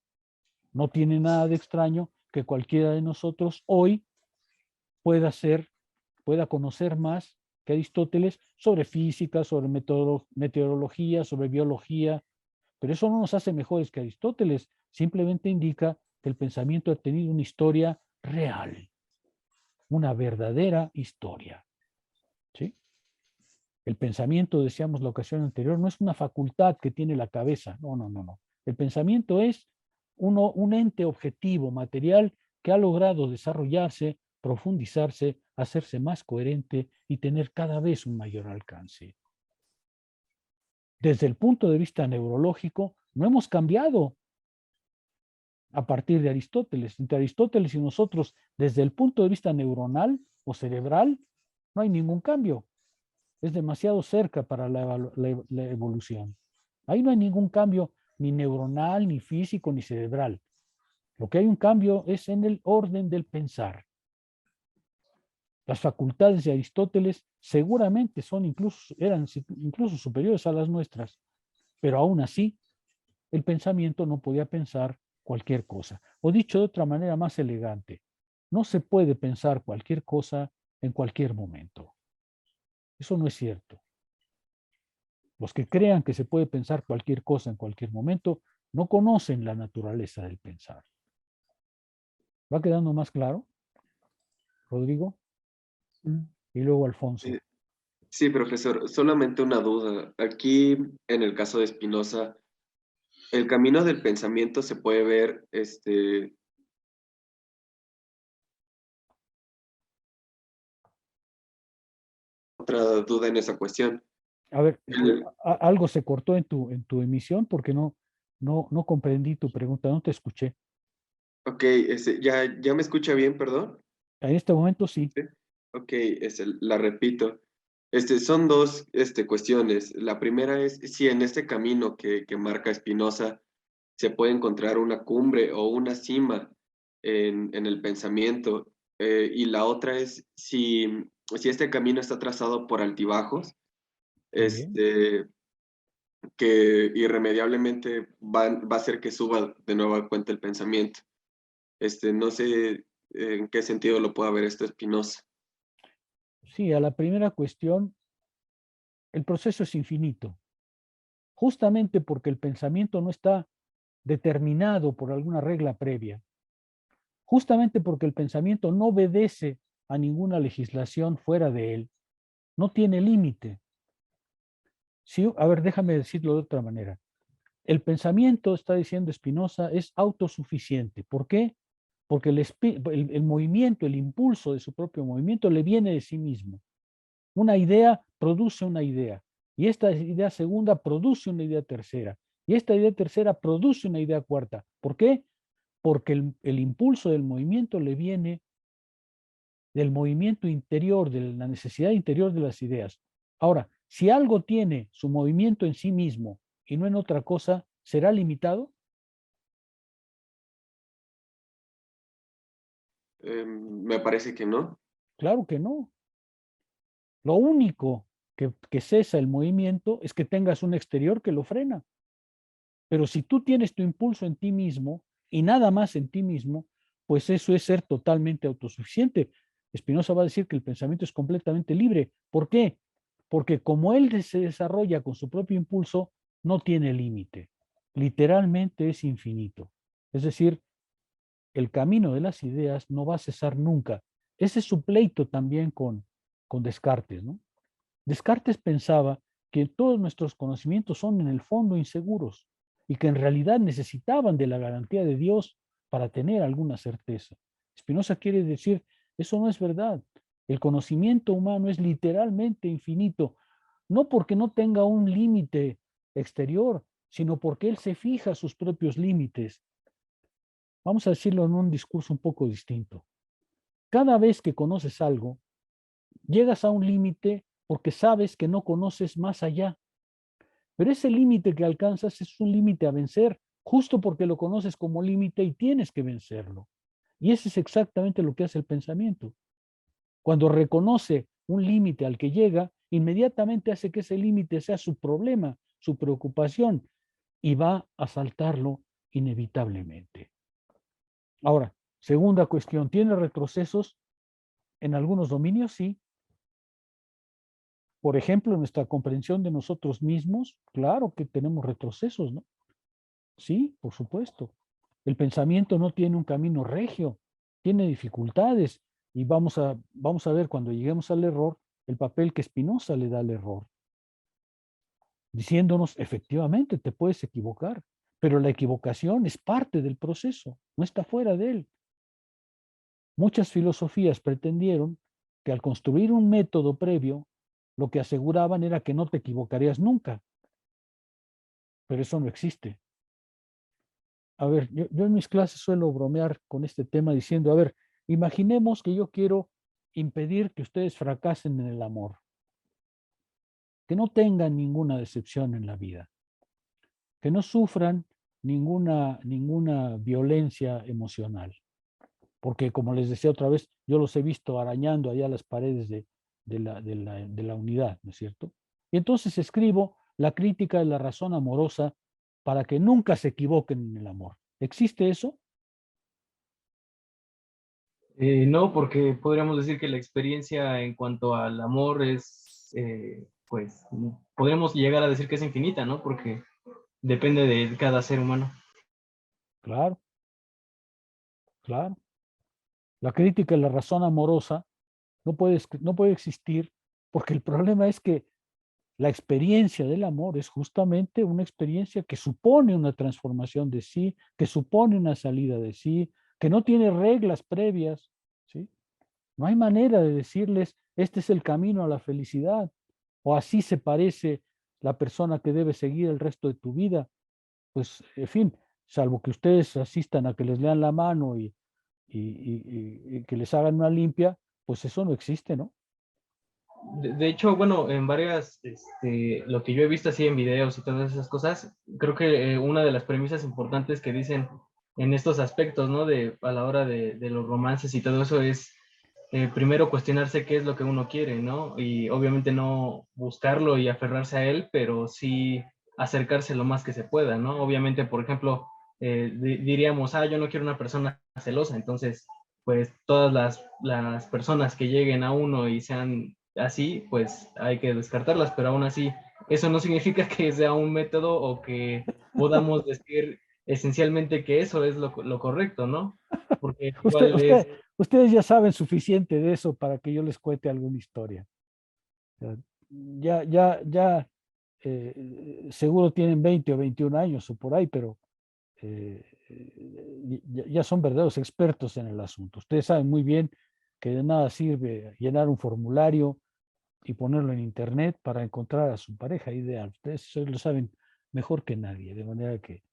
No tiene nada de extraño que cualquiera de nosotros hoy pueda conocer más que Aristóteles sobre física, sobre meteorología, sobre biología, pero eso no nos hace mejores que Aristóteles, simplemente indica que el pensamiento ha tenido una historia real, una verdadera historia. ¿Sí? El pensamiento, decíamos la ocasión anterior, no es una facultad que tiene la cabeza, no. El pensamiento es un ente objetivo, material, que ha logrado desarrollarse, profundizarse, hacerse más coherente y tener cada vez un mayor alcance. Desde el punto de vista neurológico, no hemos cambiado a partir de Aristóteles. Entre Aristóteles y nosotros, desde el punto de vista neuronal o cerebral, no hay ningún cambio. Es demasiado cerca para la evolución. Ahí no hay ningún cambio ni neuronal, ni físico, ni cerebral. Lo que hay un cambio es en el orden del pensar. Las facultades de Aristóteles seguramente eran incluso superiores a las nuestras, pero aún así el pensamiento no podía pensar cualquier cosa. O dicho de otra manera más elegante, no se puede pensar cualquier cosa en cualquier momento. Eso no es cierto. Los que crean que se puede pensar cualquier cosa en cualquier momento no conocen la naturaleza del pensar. ¿Va quedando más claro, Rodrigo? Y luego Alfonso. Sí, profesor, solamente una duda. Aquí, en el caso de Spinoza, el camino del pensamiento se puede ver, otra duda en esa cuestión. A ver, El- algo se cortó en tu emisión porque no comprendí tu pregunta, no te escuché. ok, ¿ya me escucha bien, perdón? En este momento sí. Sí. Ok, la repito. Son dos cuestiones. La primera es si en este camino que marca Spinoza se puede encontrar una cumbre o una cima en el pensamiento. Y la otra es si este camino está trazado por altibajos, También. que irremediablemente va a hacer que suba de nueva cuenta el pensamiento. No sé en qué sentido lo pueda ver esto Spinoza. Sí, a la primera cuestión, el proceso es infinito. Justamente porque el pensamiento no está determinado por alguna regla previa. justamente porque el pensamiento no obedece a ninguna legislación fuera de él, no tiene límite. Sí, a ver, déjame decirlo de otra manera. El pensamiento, está diciendo Spinoza, es autosuficiente. ¿Por qué? Porque el movimiento, el impulso de su propio movimiento le viene de sí mismo. Una idea produce una idea, y esta idea segunda produce una idea tercera, y esta idea tercera produce una idea cuarta. ¿Por qué? Porque el impulso del movimiento le viene del movimiento interior, de la necesidad interior de las ideas. Ahora, si algo tiene su movimiento en sí mismo y no en otra cosa, ¿será limitado? Me parece que no. Claro que no. Lo único que cesa el movimiento es que tengas un exterior que lo frena. Pero si tú tienes tu impulso en ti mismo y nada más en ti mismo, pues eso es ser totalmente autosuficiente. Spinoza va a decir que el pensamiento es completamente libre. ¿Por qué? Porque como él se desarrolla con su propio impulso, no tiene límite. Literalmente es infinito. Es decir, el camino de las ideas no va a cesar nunca. Ese es su pleito también con Descartes, ¿no? Descartes pensaba que todos nuestros conocimientos son en el fondo inseguros y que en realidad necesitaban de la garantía de Dios para tener alguna certeza. Spinoza quiere decir, eso no es verdad. El conocimiento humano es literalmente infinito, no porque no tenga un límite exterior, sino porque él se fija sus propios límites. Vamos a decirlo en un discurso un poco distinto. Cada vez que conoces algo, llegas a un límite porque sabes que no conoces más allá. Pero ese límite que alcanzas es un límite a vencer, justo porque lo conoces como límite y tienes que vencerlo. Y eso es exactamente lo que hace el pensamiento. Cuando reconoce un límite al que llega, inmediatamente hace que ese límite sea su problema, su preocupación, y va a saltarlo inevitablemente. Ahora, segunda cuestión, ¿tiene retrocesos en algunos dominios? Sí. Por ejemplo, nuestra comprensión de nosotros mismos, claro que tenemos retrocesos, ¿no? Sí, por supuesto. El pensamiento no tiene un camino regio, tiene dificultades y vamos a ver cuando lleguemos al error el papel que Spinoza le da al error, diciéndonos, efectivamente, te puedes equivocar, pero la equivocación es parte del proceso, no está fuera de él. Muchas filosofías pretendieron que al construir un método previo, lo que aseguraban era que no te equivocarías nunca. Pero eso no existe. A ver, yo en mis clases suelo bromear con este tema diciendo, a ver, imaginemos que yo quiero impedir que ustedes fracasen en el amor, que no tengan ninguna decepción en la vida, que no sufran ninguna violencia emocional. Porque como les decía otra vez, yo los he visto arañando allá las paredes de la unidad, ¿no es cierto? Y entonces escribo la crítica de la razón amorosa para que nunca se equivoquen en el amor. ¿Existe eso? No, porque podríamos decir que la experiencia en cuanto al amor es, pues, podríamos llegar a decir que es infinita, ¿no? Porque depende de cada ser humano. Claro, claro. La crítica de la razón amorosa no puede existir porque el problema es que la experiencia del amor es justamente una experiencia que supone una transformación de sí, que supone una salida de sí, que no tiene reglas previas, ¿sí? No hay manera de decirles, este es el camino a la felicidad, o así se parece la persona que debe seguir el resto de tu vida. Pues, en fin, salvo que ustedes asistan a que les lean la mano y que les hagan una limpia, pues eso no existe, ¿no? De hecho, bueno, en varias, lo que yo he visto así en videos y todas esas cosas, creo que una de las premisas importantes que dicen en estos aspectos, ¿no? A la hora de los romances y todo eso es primero cuestionarse qué es lo que uno quiere, ¿no? Y obviamente no buscarlo y aferrarse a él, pero sí acercarse lo más que se pueda, ¿no? Obviamente, por ejemplo, diríamos, yo no quiero una persona celosa, entonces, pues todas las personas que lleguen a uno y sean así, pues hay que descartarlas, pero aún así, eso no significa que sea un método o que podamos decir esencialmente que eso es lo correcto, ¿no? porque igual Ustedes ya saben suficiente de eso para que yo les cuente alguna historia. O sea, ya seguro tienen 20 o 21 años o por ahí, pero ya son verdaderos expertos en el asunto. Ustedes saben muy bien que de nada sirve llenar un formulario y ponerlo en internet para encontrar a su pareja ideal. Ustedes eso lo saben mejor que nadie, de manera que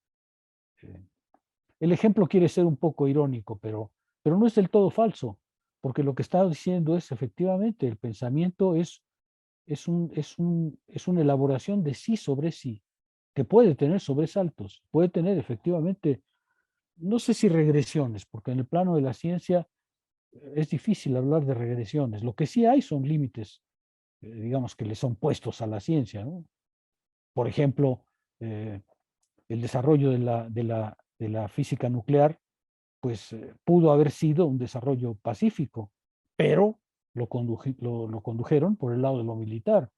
el ejemplo quiere ser un poco irónico, pero no es del todo falso, porque lo que está diciendo es efectivamente el pensamiento es una elaboración de sí sobre sí, que puede tener sobresaltos, puede tener efectivamente, no sé si regresiones, porque en el plano de la ciencia es difícil hablar de regresiones. Lo que sí hay son límites, digamos, que le son puestos a la ciencia, ¿no? Por ejemplo, el desarrollo de la física nuclear, pues pudo haber sido un desarrollo pacífico, pero lo condujeron por el lado de lo militar.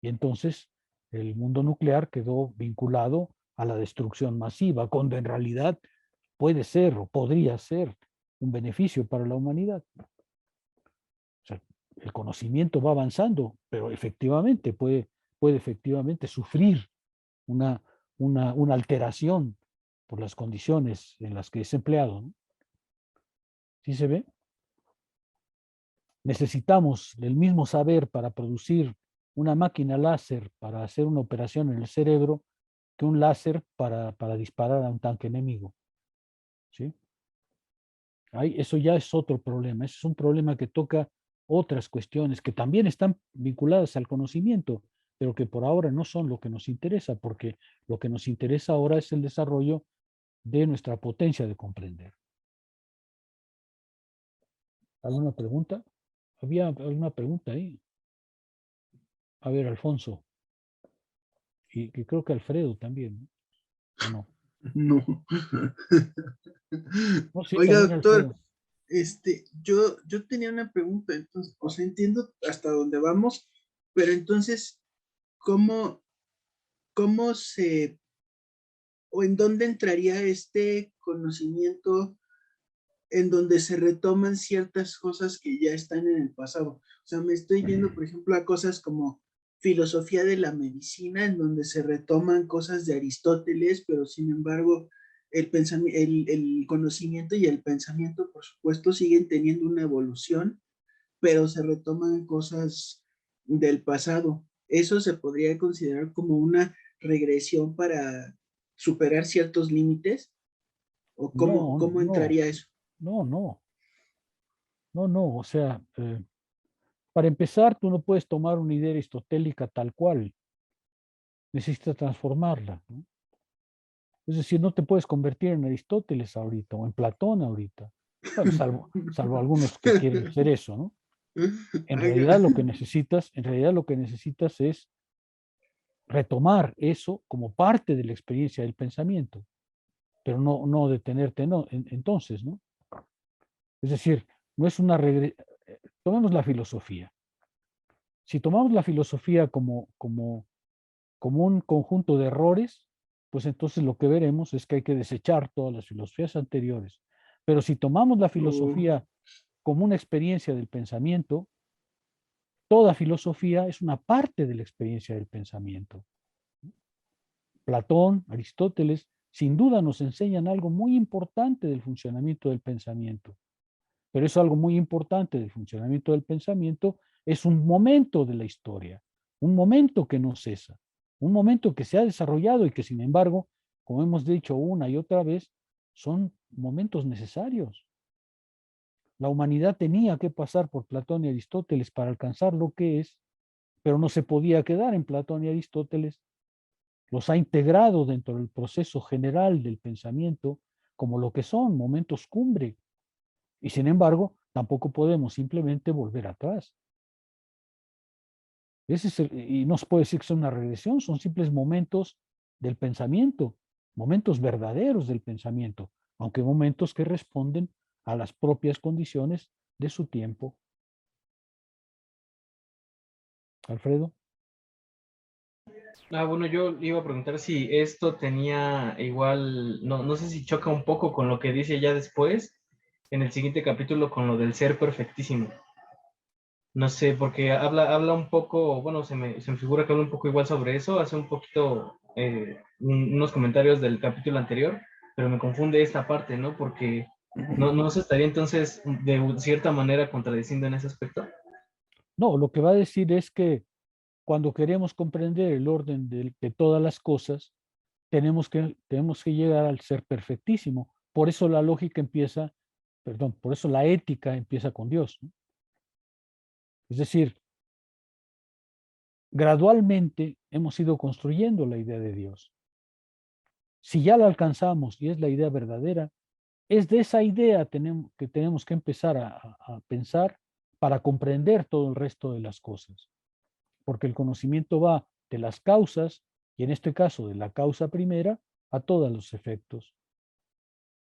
Y entonces el mundo nuclear quedó vinculado a la destrucción masiva, cuando en realidad puede ser o podría ser un beneficio para la humanidad. O sea, el conocimiento va avanzando, pero efectivamente puede efectivamente sufrir una alteración por las condiciones en las que es empleado, ¿no? ¿Sí se ve? Necesitamos el mismo saber para producir una máquina láser para hacer una operación en el cerebro que un láser para disparar a un tanque enemigo. ¿Sí? Eso ya es otro problema. Ese es un problema que toca otras cuestiones que también están vinculadas al conocimiento, pero que por ahora no son lo que nos interesa, porque lo que nos interesa ahora es el desarrollo de nuestra potencia de comprender. ¿Alguna pregunta? Había alguna pregunta ahí. A ver, Alfonso. Y creo que Alfredo también, ¿o no? No. No, sí, Oiga, también doctor, Alfredo. yo tenía una pregunta, entonces, o sea, entiendo hasta dónde vamos, pero entonces, ¿cómo o en dónde entraría este conocimiento en donde se retoman ciertas cosas que ya están en el pasado? O sea, me estoy viendo, por ejemplo, a cosas como filosofía de la medicina, en donde se retoman cosas de Aristóteles, pero sin embargo, el conocimiento y el pensamiento, por supuesto, siguen teniendo una evolución, pero se retoman cosas del pasado. ¿Eso se podría considerar como una regresión para superar ciertos límites? ¿O No, cómo no, entraría eso? no. O sea, para empezar, tú no puedes tomar una idea aristotélica tal cual. Necesitas transformarla, ¿no? Es decir, no te puedes convertir en Aristóteles ahorita o en Platón ahorita. Bueno, salvo algunos que quieren hacer eso, ¿no? En realidad lo que necesitas es retomar eso como parte de la experiencia del pensamiento, pero no detenerte, no. Entonces, ¿no? Es decir, no es una regresión. Tomemos la filosofía. Si tomamos la filosofía como un conjunto de errores, pues entonces lo que veremos es que hay que desechar todas las filosofías anteriores. Pero si tomamos la filosofía como una experiencia del pensamiento, toda filosofía es una parte de la experiencia del pensamiento. Platón, Aristóteles, sin duda nos enseñan algo muy importante del funcionamiento del pensamiento. Pero es algo muy importante del funcionamiento del pensamiento, es un momento de la historia, un momento que no cesa, un momento que se ha desarrollado y que sin embargo, como hemos dicho una y otra vez, son momentos necesarios. La humanidad tenía que pasar por Platón y Aristóteles para alcanzar lo que es, pero no se podía quedar en Platón y Aristóteles. Los ha integrado dentro del proceso general del pensamiento como lo que son momentos cumbre. Y sin embargo, tampoco podemos simplemente volver atrás. Y no se puede decir que son una regresión, son simples momentos del pensamiento, momentos verdaderos del pensamiento, aunque momentos que responden a las propias condiciones de su tiempo. Alfredo. Bueno, yo iba a preguntar si esto tenía igual, no sé si choca un poco con lo que dice ya después, en el siguiente capítulo con lo del ser perfectísimo. No sé, porque habla un poco, bueno, se me figura que habla un poco igual sobre eso, hace un poquito unos comentarios del capítulo anterior, pero me confunde esta parte, ¿no? Porque no se estaría entonces de cierta manera contradiciendo en ese aspecto. No, lo que va a decir es que cuando queremos comprender el orden de todas las cosas, tenemos que llegar al ser perfectísimo. Por eso la lógica empieza, perdón, por eso la ética empieza con Dios, ¿no? Es decir, gradualmente hemos ido construyendo la idea de Dios. Si ya la alcanzamos y es la idea verdadera, es de esa idea que tenemos que empezar a pensar para comprender todo el resto de las cosas. Porque el conocimiento va de las causas, y en este caso de la causa primera, a todos los efectos.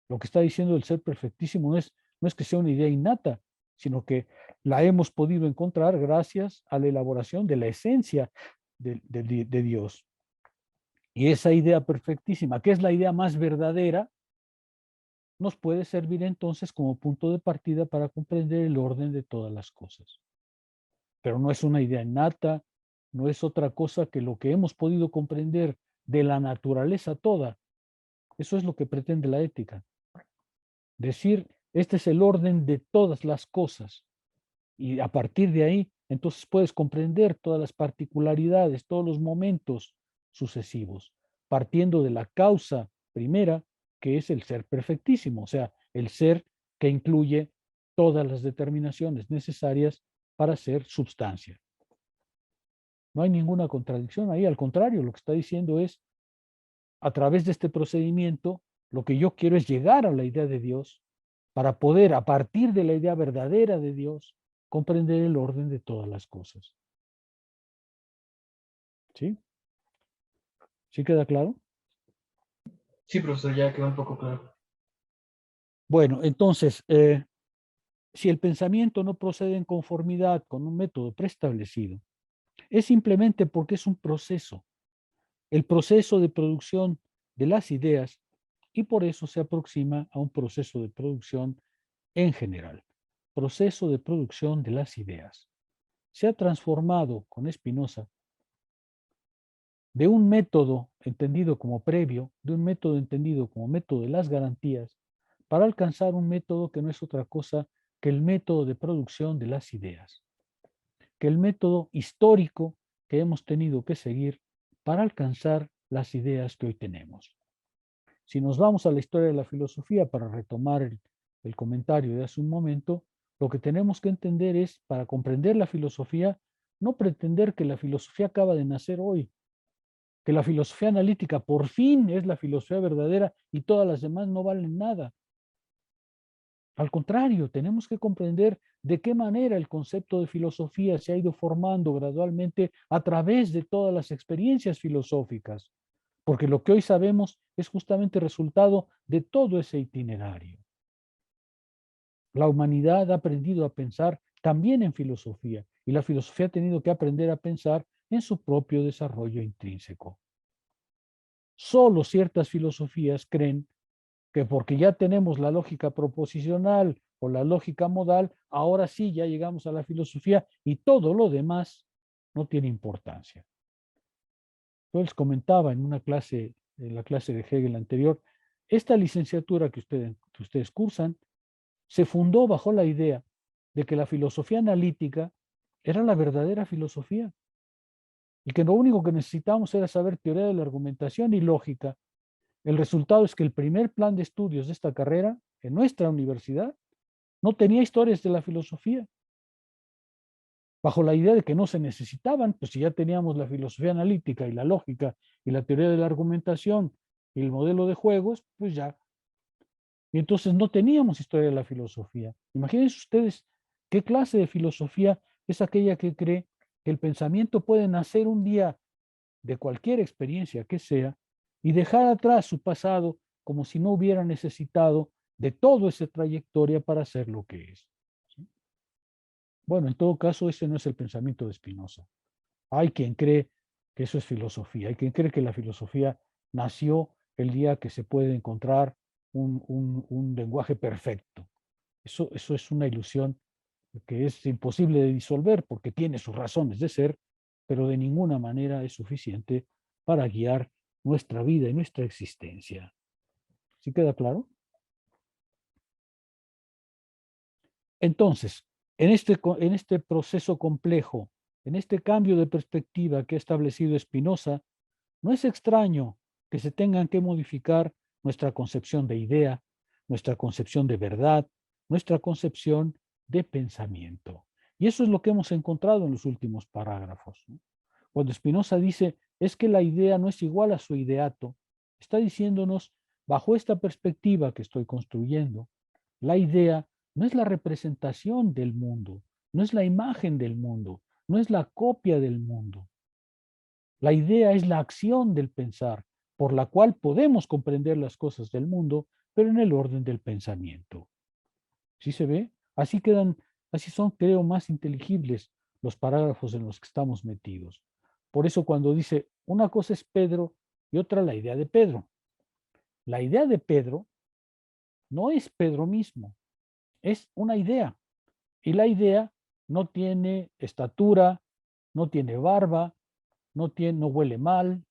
Lo que está diciendo el ser perfectísimo no es que sea una idea innata, sino que la hemos podido encontrar gracias a la elaboración de la esencia de Dios. Y esa idea perfectísima, que es la idea más verdadera, nos puede servir entonces como punto de partida para comprender el orden de todas las cosas. Pero no es una idea innata, no es otra cosa que lo que hemos podido comprender de la naturaleza toda. Eso es lo que pretende la ética. Decir, este es el orden de todas las cosas. Y a partir de ahí, entonces puedes comprender todas las particularidades, todos los momentos sucesivos, partiendo de la causa primera, que es el ser perfectísimo, o sea, el ser que incluye todas las determinaciones necesarias para ser substancia. No hay ninguna contradicción ahí, al contrario, lo que está diciendo es, a través de este procedimiento, lo que yo quiero es llegar a la idea de Dios para poder, a partir de la idea verdadera de Dios, comprender el orden de todas las cosas. ¿Sí? ¿Sí queda claro? Sí, profesor, ya quedó un poco claro. Bueno, entonces, si el pensamiento no procede en conformidad con un método preestablecido, es simplemente porque es un proceso, el proceso de producción de las ideas, y por eso se aproxima a un proceso de producción en general, proceso de producción de las ideas. Se ha transformado con Spinoza de un método entendido como previo, de un método entendido como método de las garantías, para alcanzar un método que no es otra cosa que el método de producción de las ideas, que el método histórico que hemos tenido que seguir para alcanzar las ideas que hoy tenemos. Si nos vamos a la historia de la filosofía para retomar el comentario de hace un momento, lo que tenemos que entender es, para comprender la filosofía, no pretender que la filosofía acaba de nacer hoy, que la filosofía analítica por fin es la filosofía verdadera y todas las demás no valen nada. Al contrario, tenemos que comprender de qué manera el concepto de filosofía se ha ido formando gradualmente a través de todas las experiencias filosóficas, porque lo que hoy sabemos es justamente resultado de todo ese itinerario. La humanidad ha aprendido a pensar también en filosofía, y la filosofía ha tenido que aprender a pensar en su propio desarrollo intrínseco. Solo ciertas filosofías creen que porque ya tenemos la lógica proposicional o la lógica modal, ahora sí ya llegamos a la filosofía y todo lo demás no tiene importancia. Yo les comentaba en la clase de Hegel anterior, esta licenciatura que ustedes cursan se fundó bajo la idea de que la filosofía analítica era la verdadera filosofía y que lo único que necesitábamos era saber teoría de la argumentación y lógica. El resultado es que el primer plan de estudios de esta carrera en nuestra universidad no tenía historias de la filosofía, bajo la idea de que no se necesitaban, pues si ya teníamos la filosofía analítica y la lógica y la teoría de la argumentación y el modelo de juegos, pues ya. Y entonces no teníamos historia de la filosofía. Imagínense ustedes qué clase de filosofía es aquella que cree que el pensamiento puede nacer un día de cualquier experiencia que sea y dejar atrás su pasado como si no hubiera necesitado de toda esa trayectoria para ser lo que es. ¿Sí? Bueno, en todo caso, ese no es el pensamiento de Spinoza. Hay quien cree que eso es filosofía, hay quien cree que la filosofía nació el día que se puede encontrar un lenguaje perfecto. Eso es una ilusión que es imposible de disolver porque tiene sus razones de ser, pero de ninguna manera es suficiente para guiar nuestra vida y nuestra existencia. ¿Sí queda claro? Entonces, en este proceso complejo, en este cambio de perspectiva que ha establecido Spinoza, no es extraño que se tengan que modificar nuestra concepción de idea, nuestra concepción de verdad, nuestra concepción de pensamiento. Y eso es lo que hemos encontrado en los últimos parágrafos, ¿no? Cuando Spinoza dice, es que la idea no es igual a su ideato, está diciéndonos, bajo esta perspectiva que estoy construyendo, la idea no es la representación del mundo, no es la imagen del mundo, no es la copia del mundo. La idea es la acción del pensar, por la cual podemos comprender las cosas del mundo, pero en el orden del pensamiento. ¿Sí se ve? Así son, creo, más inteligibles los parágrafos en los que estamos metidos. Por eso cuando dice, una cosa es Pedro y otra la idea de Pedro. La idea de Pedro no es Pedro mismo, es una idea. Y la idea no tiene estatura, no tiene barba, no huele mal,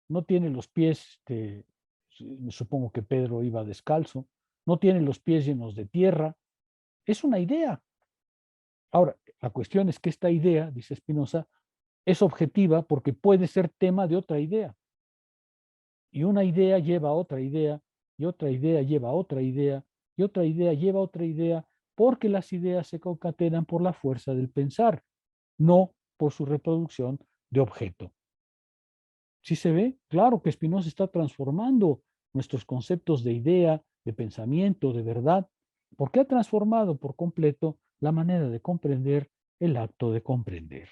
no tiene los pies, supongo que Pedro iba descalzo, no tiene los pies llenos de tierra. Es una idea. Ahora, la cuestión es que esta idea, dice Spinoza, es objetiva porque puede ser tema de otra idea. Y una idea lleva a otra idea, y otra idea lleva a otra idea, y otra idea lleva a otra idea, porque las ideas se concatenan por la fuerza del pensar, no por su reproducción de objeto. ¿Sí se ve? Claro que Spinoza está transformando nuestros conceptos de idea, de pensamiento, de verdad, porque ha transformado por completo la manera de comprender el acto de comprender.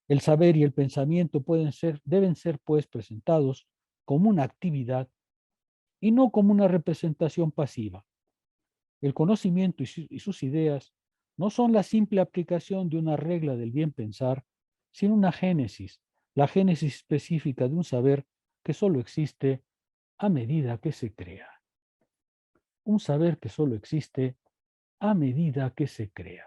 El saber y el pensamiento deben ser pues presentados como una actividad y no como una representación pasiva. El conocimiento y sus ideas no son la simple aplicación de una regla del bien pensar, sino una génesis, la génesis específica de un saber que solo existe a medida que se crea. Un saber que solo existe a medida que se crea.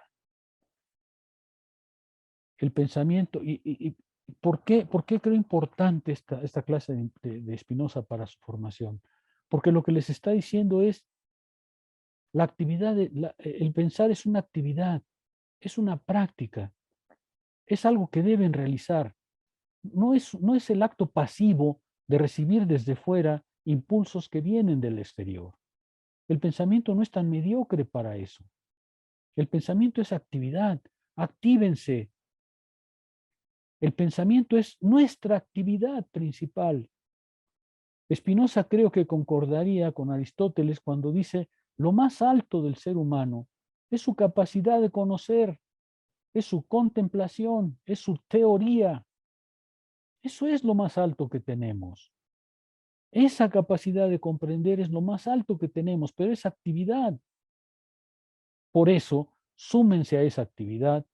El pensamiento, y ¿por qué creo importante esta clase de Spinoza para su formación? Porque lo que les está diciendo es, la actividad, el pensar es una actividad, es una práctica, es algo que deben realizar. No es el acto pasivo de recibir desde fuera impulsos que vienen del exterior. El pensamiento no es tan mediocre para eso. El pensamiento es actividad. Actívense. El pensamiento es nuestra actividad principal. Spinoza creo que concordaría con Aristóteles cuando dice lo más alto del ser humano es su capacidad de conocer, es su contemplación, es su teoría. Eso es lo más alto que tenemos. Esa capacidad de comprender es lo más alto que tenemos, pero es actividad. Por eso, súmense a esa actividad,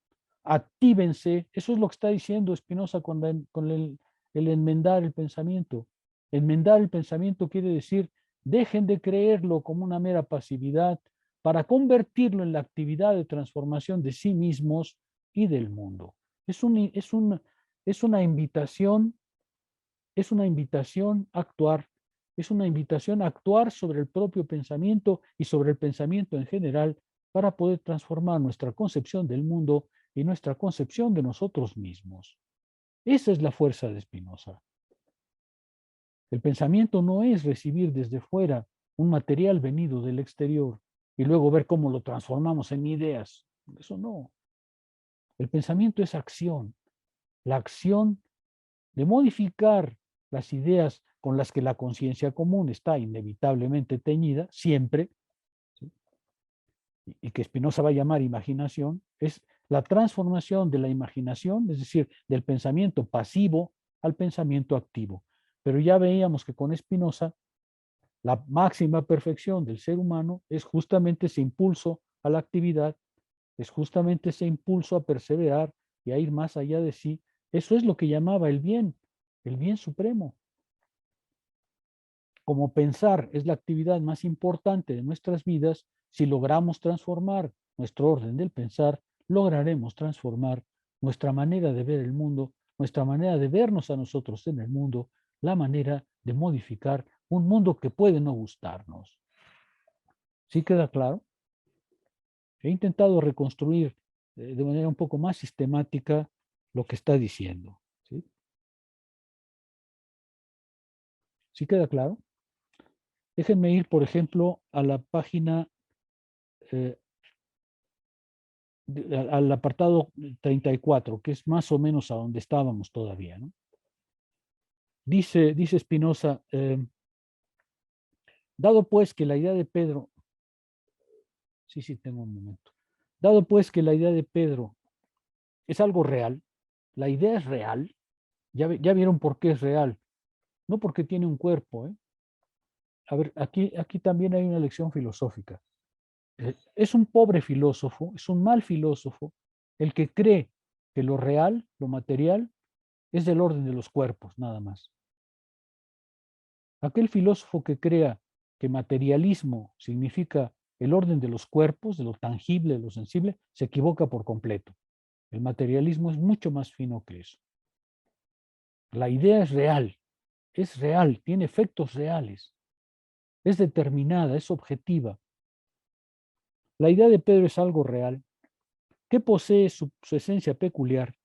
actívense. Eso es lo que está diciendo Spinoza con el enmendar el pensamiento. Enmendar el pensamiento quiere decir, dejen de creerlo como una mera pasividad para convertirlo en la actividad de transformación de sí mismos y del mundo. Es una invitación a actuar, es una invitación a actuar sobre el propio pensamiento y sobre el pensamiento en general para poder transformar nuestra concepción del mundo y nuestra concepción de nosotros mismos. Esa es la fuerza de Spinoza. El pensamiento no es recibir desde fuera un material venido del exterior y luego ver cómo lo transformamos en ideas. Eso no. El pensamiento es acción. La acción de modificar las ideas con las que la conciencia común está inevitablemente teñida, siempre, ¿sí? Y que Spinoza va a llamar imaginación, es la transformación de la imaginación, es decir, del pensamiento pasivo al pensamiento activo. Pero ya veíamos que con Spinoza la máxima perfección del ser humano es justamente ese impulso a la actividad, es justamente ese impulso a perseverar y a ir más allá de sí. Eso es lo que llamaba el bien supremo. como pensar es la actividad más importante de nuestras vidas, si logramos transformar nuestro orden del pensar, lograremos transformar nuestra manera de ver el mundo, nuestra manera de vernos a nosotros en el mundo, la manera de modificar un mundo que puede no gustarnos. ¿Sí queda claro? He intentado reconstruir de manera un poco más sistemática lo que está diciendo. ¿Sí? ¿Sí queda claro? Déjenme ir, por ejemplo, a la página, al apartado 34, que es más o menos a donde estábamos todavía, ¿no? Dice Spinoza, dado pues que la idea de Pedro, sí, tengo un momento. Dado pues que la idea de Pedro es algo real, la idea es real, ya vieron por qué es real, no porque tiene un cuerpo, ¿eh? A ver, aquí también hay una lección filosófica. Es un pobre filósofo, es un mal filósofo, el que cree que lo real, lo material, es del orden de los cuerpos, nada más. Aquel filósofo que crea que materialismo significa el orden de los cuerpos, de lo tangible, de lo sensible, se equivoca por completo. El materialismo es mucho más fino que eso. La idea es real, tiene efectos reales, es determinada, es objetiva. La idea de Pedro es algo real, que posee su esencia peculiar,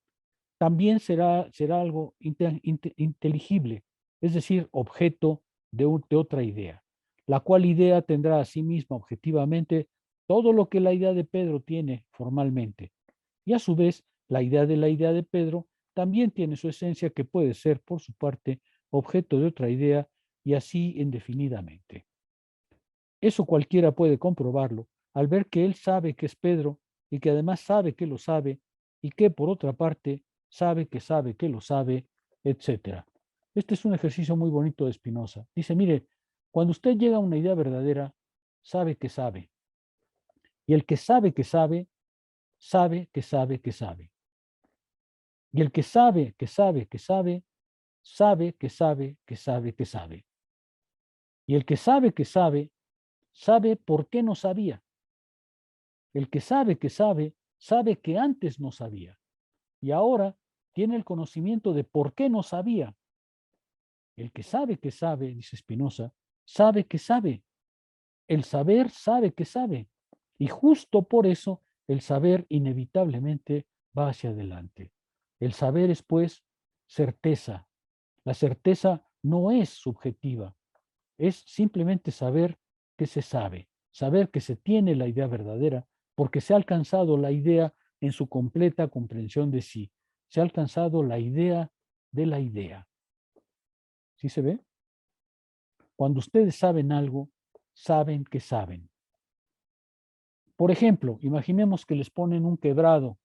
también será algo inteligible, es decir, objeto de otra idea, la cual idea tendrá a sí misma objetivamente todo lo que la idea de Pedro tiene formalmente. Y a su vez, la idea de Pedro también tiene su esencia que puede ser, por su parte, objeto de otra idea y así indefinidamente. Eso cualquiera puede comprobarlo al ver que él sabe que es Pedro y que además sabe que lo sabe y que por otra parte sabe que lo sabe, etc. Este es un ejercicio muy bonito de Spinoza. Dice, mire, cuando usted llega a una idea verdadera, sabe que sabe. Y el que sabe que sabe, sabe que sabe que sabe. Y el que sabe que sabe que sabe, sabe que sabe que sabe que sabe. Y el que sabe que sabe, sabe por qué no sabía. El que sabe, sabe que antes no sabía. Y ahora tiene el conocimiento de por qué no sabía. El que sabe, dice Spinoza, sabe que sabe. El saber sabe que sabe. Y justo por eso el saber inevitablemente va hacia adelante. El saber es, pues, certeza. La certeza no es subjetiva. Es simplemente saber que se sabe. Saber que se tiene la idea verdadera porque se ha alcanzado la idea en su completa comprensión de sí. Se ha alcanzado la idea de la idea. ¿Sí se ve? Cuando ustedes saben algo, saben que saben. Por ejemplo, imaginemos que les ponen un quebrado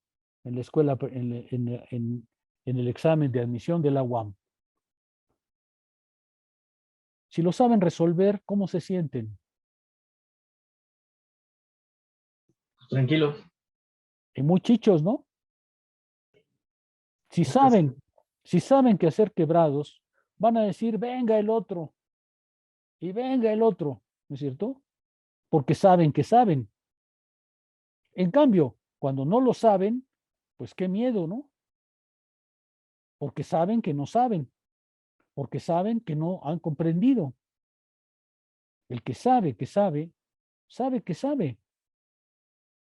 en la escuela, en el examen de admisión de la UAM. Si lo saben resolver, ¿cómo se sienten? Tranquilos. Y muy chichos, ¿no? Si saben que hacer quebrados, van a decir, venga el otro, y venga el otro, ¿no es cierto? Porque saben que saben. En cambio, cuando no lo saben, pues qué miedo, ¿no? Porque saben que no saben, porque saben que no han comprendido. El que sabe sabe que sabe.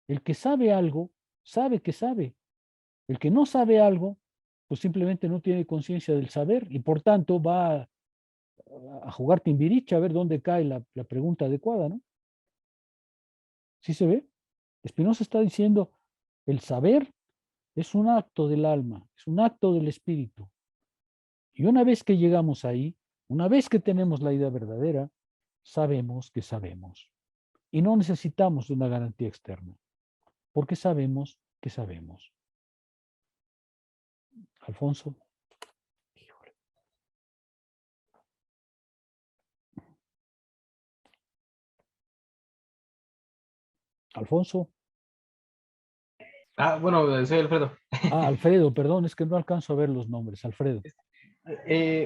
El que sabe algo, sabe que sabe. El que no sabe algo, pues simplemente no tiene conciencia del saber y por tanto va a jugar timbiriche a ver dónde cae la pregunta adecuada, ¿no? ¿Sí se ve? Spinoza está diciendo, el saber es un acto del alma, es un acto del espíritu. Y una vez que llegamos ahí, una vez que tenemos la idea verdadera, sabemos que sabemos. Y no necesitamos de una garantía externa, porque sabemos que sabemos. Alfonso. Alfonso. Bueno, soy Alfredo. Alfredo, perdón, es que no alcanzo a ver los nombres. Alfredo.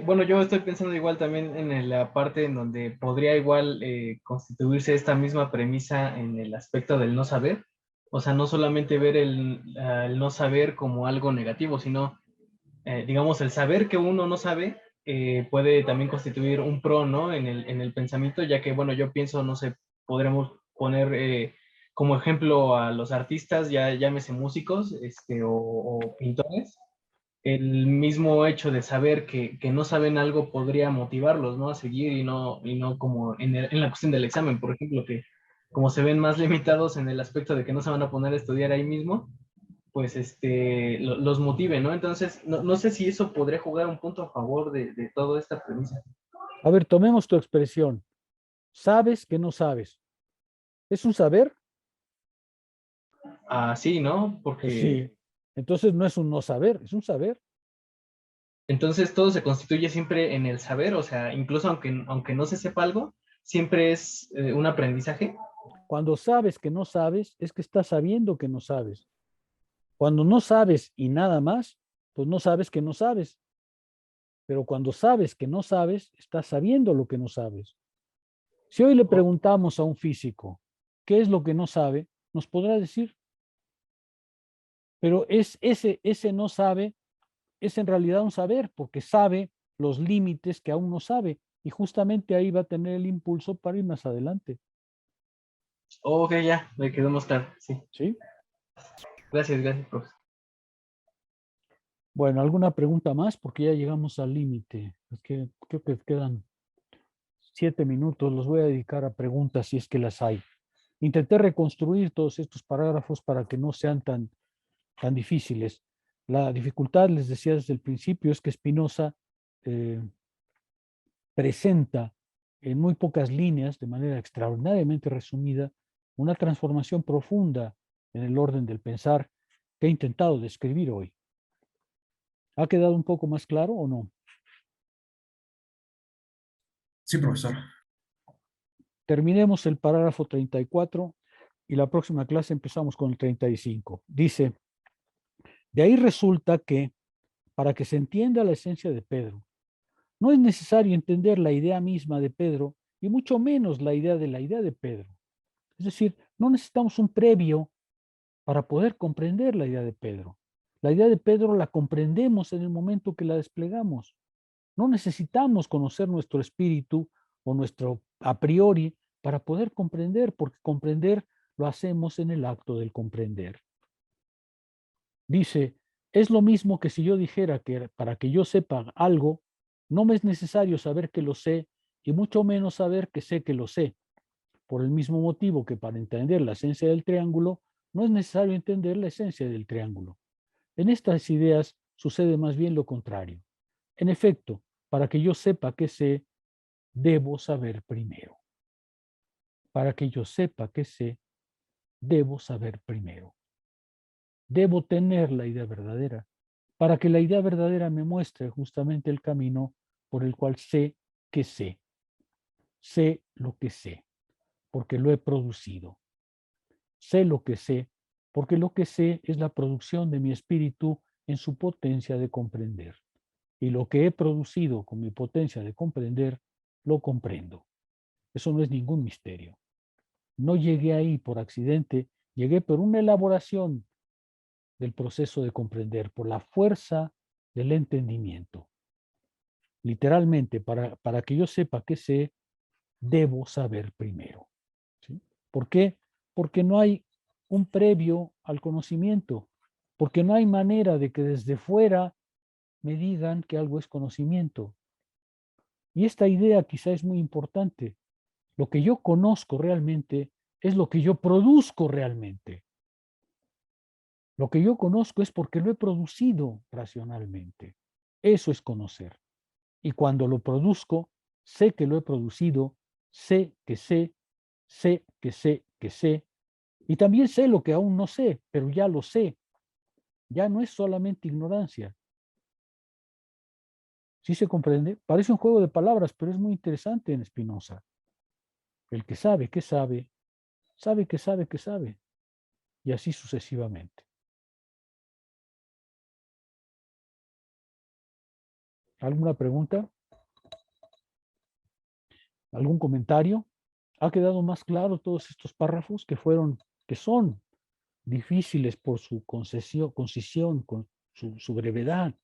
Bueno, yo estoy pensando igual también en la parte en donde podría igual constituirse esta misma premisa en el aspecto del no saber. O sea, no solamente ver el no saber como algo negativo, sino, digamos, el saber que uno no sabe puede también constituir un pro, ¿no? En el pensamiento, ya que, bueno, yo pienso, no sé, podremos poner como ejemplo a los artistas, ya llámese músicos o pintores, el mismo hecho de saber que no saben algo podría motivarlos, ¿no? A seguir y no como en la cuestión del examen, por ejemplo, que como se ven más limitados en el aspecto de que no se van a poner a estudiar ahí mismo, pues los motive, ¿no? Entonces, no sé si eso podría jugar un punto a favor de toda esta premisa. A ver, tomemos tu expresión. Sabes que no sabes. ¿Es un saber? Sí, ¿no? Pues sí. Porque Entonces no es un no saber, es un saber. entonces todo se constituye siempre en el saber, o sea, incluso aunque no se sepa algo, siempre es un aprendizaje. Cuando sabes que no sabes, es que estás sabiendo que no sabes. Cuando no sabes y nada más, pues no sabes que no sabes. Pero cuando sabes que no sabes, estás sabiendo lo que no sabes. Si hoy le preguntamos a un físico qué es lo que no sabe, nos podrá decir, pero ese no sabe es en realidad un saber, porque sabe los límites que aún no sabe, y justamente ahí va a tener el impulso para ir más adelante. Ok, ya, me quedó más claro, sí. ¿Sí? Gracias, profesor. Bueno, ¿alguna pregunta más? Porque ya llegamos al límite. Es que creo que quedan 7 minutos. Los voy a dedicar a preguntas si es que las hay. Intenté reconstruir todos estos parágrafos para que no sean tan difíciles. La dificultad, les decía desde el principio, es que Spinoza presenta en muy pocas líneas, de manera extraordinariamente resumida, una transformación profunda en el orden del pensar que he intentado describir hoy. ¿Ha quedado un poco más claro o no? Sí, profesor. Terminemos el parágrafo 34 y la próxima clase empezamos con el 35. Dice, de ahí resulta que, para que se entienda la esencia de Pedro, no es necesario entender la idea misma de Pedro y mucho menos la idea de Pedro. Es decir, no necesitamos un previo para poder comprender la idea de Pedro. La idea de Pedro la comprendemos en el momento que la desplegamos. No necesitamos conocer nuestro espíritu o nuestro a priori para poder comprender, porque comprender lo hacemos en el acto del comprender. Dice, es lo mismo que si yo dijera que para que yo sepa algo, no me es necesario saber que lo sé y mucho menos saber que sé que lo sé. Por el mismo motivo que para entender la esencia del triángulo, no es necesario entender la esencia del triángulo. En estas ideas sucede más bien lo contrario. En efecto, para que yo sepa que sé, debo saber primero. Para que yo sepa que sé, debo saber primero. Debo tener la idea verdadera, para que la idea verdadera me muestre justamente el camino por el cual sé que sé. Sé lo que sé, porque lo he producido. Sé lo que sé, porque lo que sé es la producción de mi espíritu en su potencia de comprender. Y lo que he producido con mi potencia de comprender, lo comprendo. Eso no es ningún misterio. No llegué ahí por accidente, llegué por una elaboración del proceso de comprender, por la fuerza del entendimiento. Literalmente, para que yo sepa qué sé, debo saber primero. ¿Sí? ¿Por qué? Porque no hay un previo al conocimiento, porque no hay manera de que desde fuera me digan que algo es conocimiento. Y esta idea quizá es muy importante. Lo que yo conozco realmente es lo que yo produzco realmente. Lo que yo conozco es porque lo he producido racionalmente. Eso es conocer. Y cuando lo produzco, sé que lo he producido, sé que sé, sé que sé que sé, y también sé lo que aún no sé, pero ya lo sé. Ya no es solamente ignorancia. ¿Sí se comprende? Parece un juego de palabras, pero es muy interesante en Spinoza. El que sabe que sabe, sabe que sabe que sabe, y así sucesivamente. ¿Alguna pregunta? ¿Algún comentario? ¿Ha quedado más claro todos estos párrafos que son difíciles por su concisión, con su brevedad?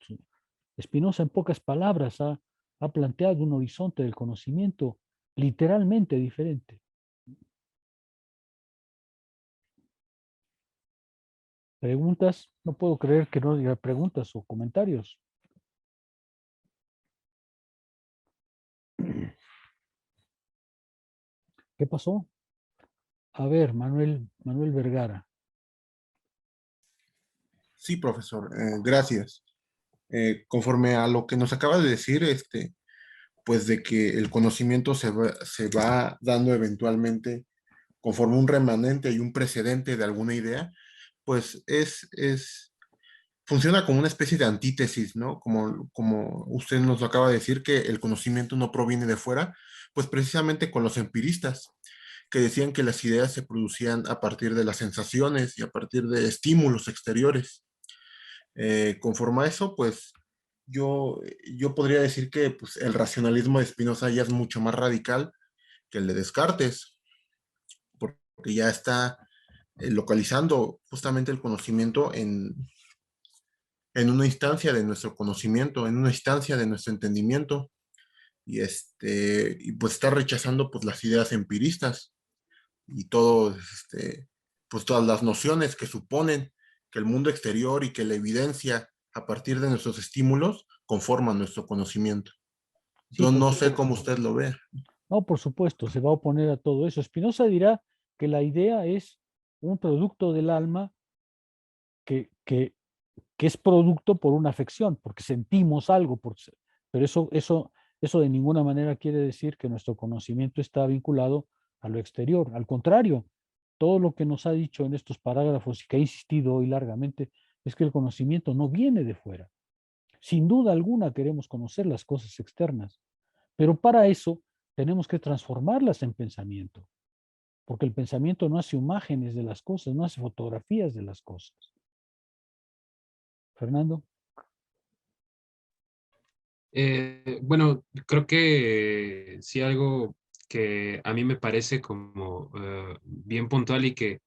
Spinoza, en pocas palabras, ha planteado un horizonte del conocimiento literalmente diferente. ¿Preguntas? No puedo creer que no diga preguntas o comentarios. ¿Qué pasó? A ver, Manuel Vergara. Sí, profesor, gracias. Conforme a lo que nos acaba de decir, pues de que el conocimiento se va dando eventualmente conforme un remanente y un precedente de alguna idea, pues funciona como una especie de antítesis, ¿no? Como usted nos lo acaba de decir, que el conocimiento no proviene de fuera, pues precisamente con los empiristas, que decían que las ideas se producían a partir de las sensaciones y a partir de estímulos exteriores. Conforme a eso, pues yo podría decir que pues, el racionalismo de Spinoza ya es mucho más radical que el de Descartes, porque ya está localizando justamente el conocimiento en una instancia de nuestro conocimiento, en una instancia de nuestro entendimiento, y pues está rechazando pues las ideas empiristas y todo, pues todas las nociones que suponen que el mundo exterior y que la evidencia a partir de nuestros estímulos conforman nuestro conocimiento. Sí, Yo por no sé cómo supuesto. usted lo ve. No, por supuesto, se va a oponer a todo eso. Spinoza dirá que la idea es un producto del alma que es producto por una afección, porque sentimos algo, pero eso de ninguna manera quiere decir que nuestro conocimiento está vinculado a lo exterior. Al contrario, todo lo que nos ha dicho en estos parágrafos y que ha insistido hoy largamente es que el conocimiento no viene de fuera. Sin duda alguna queremos conocer las cosas externas, pero para eso tenemos que transformarlas en pensamiento, porque el pensamiento no hace imágenes de las cosas, no hace fotografías de las cosas. Fernando. Bueno, creo que sí algo que a mí me parece como bien puntual y que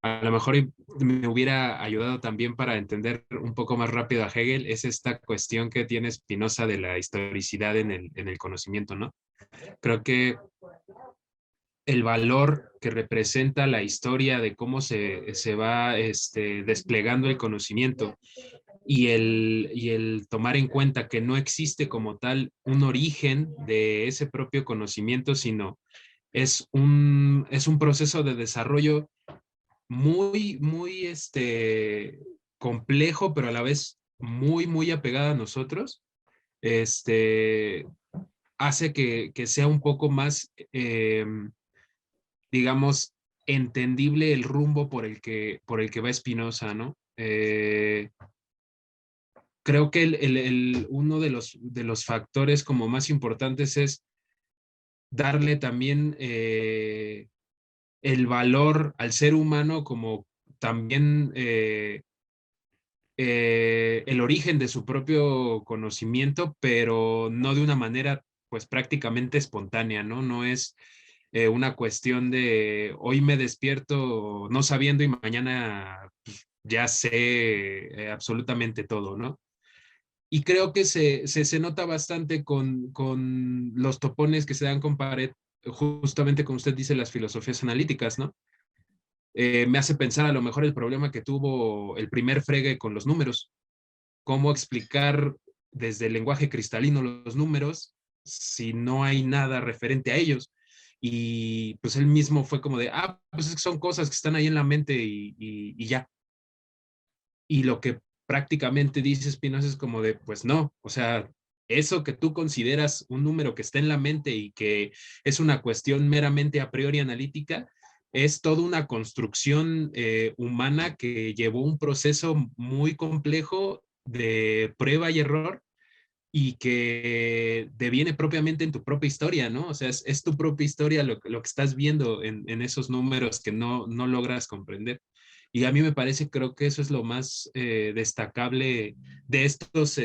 a lo mejor me hubiera ayudado también para entender un poco más rápido a Hegel es esta cuestión que tiene Spinoza de la historicidad en el conocimiento, ¿no? Creo que el valor que representa la historia de cómo se va desplegando el conocimiento y el tomar en cuenta que no existe como tal un origen de ese propio conocimiento, sino es un proceso de desarrollo muy complejo, pero a la vez muy apegado a nosotros, hace que sea un poco más, digamos, entendible el rumbo por el que va Spinoza, ¿no? Creo que uno de los factores como más importantes es darle también el valor al ser humano como también el origen de su propio conocimiento, pero no de una manera pues prácticamente espontánea, ¿no? No es una cuestión de hoy me despierto no sabiendo y mañana pues, ya sé absolutamente todo, ¿no? Y creo que se nota bastante con los topones que se dan con Paret, justamente como usted dice, las filosofías analíticas, ¿no? Me hace pensar a lo mejor el problema que tuvo el primer Frege con los números. ¿Cómo explicar desde el lenguaje cristalino los números si no hay nada referente a ellos? Y pues él mismo fue como de, pues es que son cosas que están ahí en la mente y ya. Y lo que prácticamente dice Spinoza es como de, pues no, o sea, eso que tú consideras un número que está en la mente y que es una cuestión meramente a priori analítica, es toda una construcción humana que llevó un proceso muy complejo de prueba y error y que deviene propiamente en tu propia historia, ¿no? O sea, es tu propia historia lo que estás viendo en esos números que no logras comprender. Y a mí me parece, creo que eso es lo más destacable de estos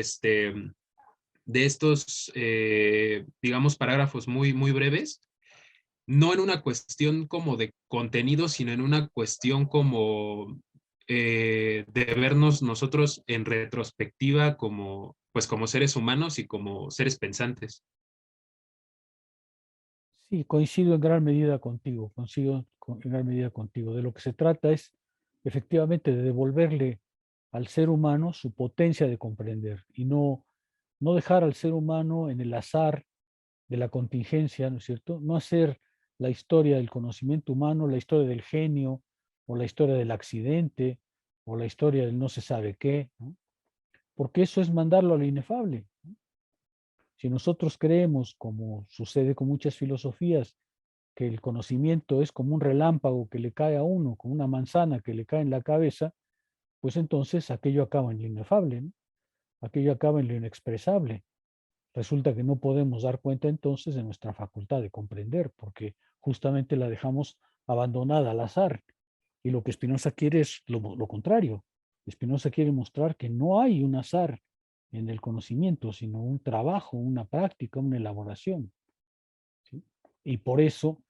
estos, digamos, parágrafos muy, muy breves, no en una cuestión como de contenido, sino en una cuestión como de vernos nosotros en retrospectiva como, pues, como seres humanos y como seres pensantes. Sí, coincido en gran medida contigo, en gran medida contigo. De lo que se trata es efectivamente de devolverle al ser humano su potencia de comprender y no dejar al ser humano en el azar de la contingencia, ¿no es cierto? No hacer la historia del conocimiento humano, la historia del genio, o la historia del accidente, o la historia del no se sabe qué, ¿no? Porque eso es mandarlo a lo inefable. Si nosotros creemos, como sucede con muchas filosofías, que el conocimiento es como un relámpago que le cae a uno, como una manzana que le cae en la cabeza, pues entonces aquello acaba en lo inefable, ¿no? Aquello acaba en lo inexpresable. Resulta que no podemos dar cuenta entonces de nuestra facultad de comprender, porque justamente la dejamos abandonada al azar. Y lo que Spinoza quiere es lo contrario. Spinoza quiere mostrar que no hay un azar en el conocimiento, sino un trabajo, una práctica, una elaboración, ¿sí? Y por eso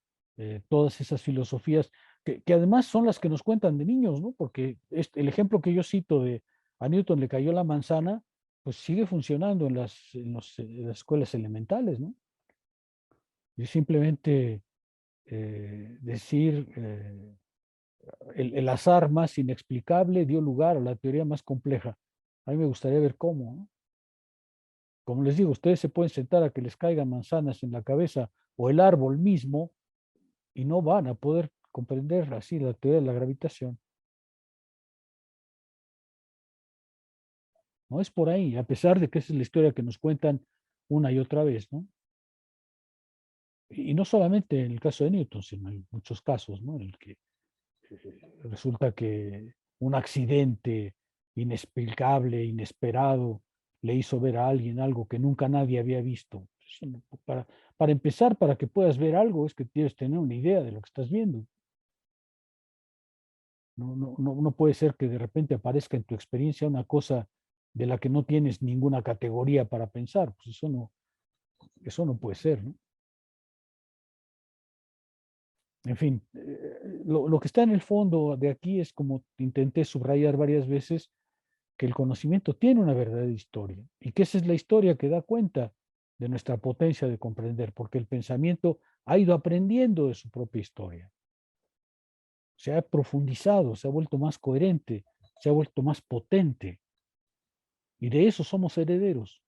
todas esas filosofías, que además son las que nos cuentan de niños, ¿no? Porque el ejemplo que yo cito de a Newton le cayó la manzana, pues sigue funcionando en en las escuelas elementales, ¿no? Y simplemente decir el azar más inexplicable dio lugar a la teoría más compleja. A mí me gustaría ver cómo, ¿no? Como les digo, ustedes se pueden sentar a que les caigan manzanas en la cabeza o el árbol mismo y no van a poder comprender así la teoría de la gravitación. No es por ahí, a pesar de que esa es la historia que nos cuentan una y otra vez, ¿no? Y no solamente en el caso de Newton, sino en muchos casos, ¿no? En el que resulta que un accidente inexplicable, inesperado, le hizo ver a alguien algo que nunca nadie había visto. Para empezar, para que puedas ver algo, es que tienes que tener una idea de lo que estás viendo. No puede ser que de repente aparezca en tu experiencia una cosa de la que no tienes ninguna categoría para pensar. Pues eso no puede ser, ¿no? En fin, lo que está en el fondo de aquí es, como intenté subrayar varias veces, que el conocimiento tiene una verdadera historia y que esa es la historia que da cuenta de nuestra potencia de comprender, porque el pensamiento ha ido aprendiendo de su propia historia. Se ha profundizado, se ha vuelto más coherente, se ha vuelto más potente. Y de eso somos herederos.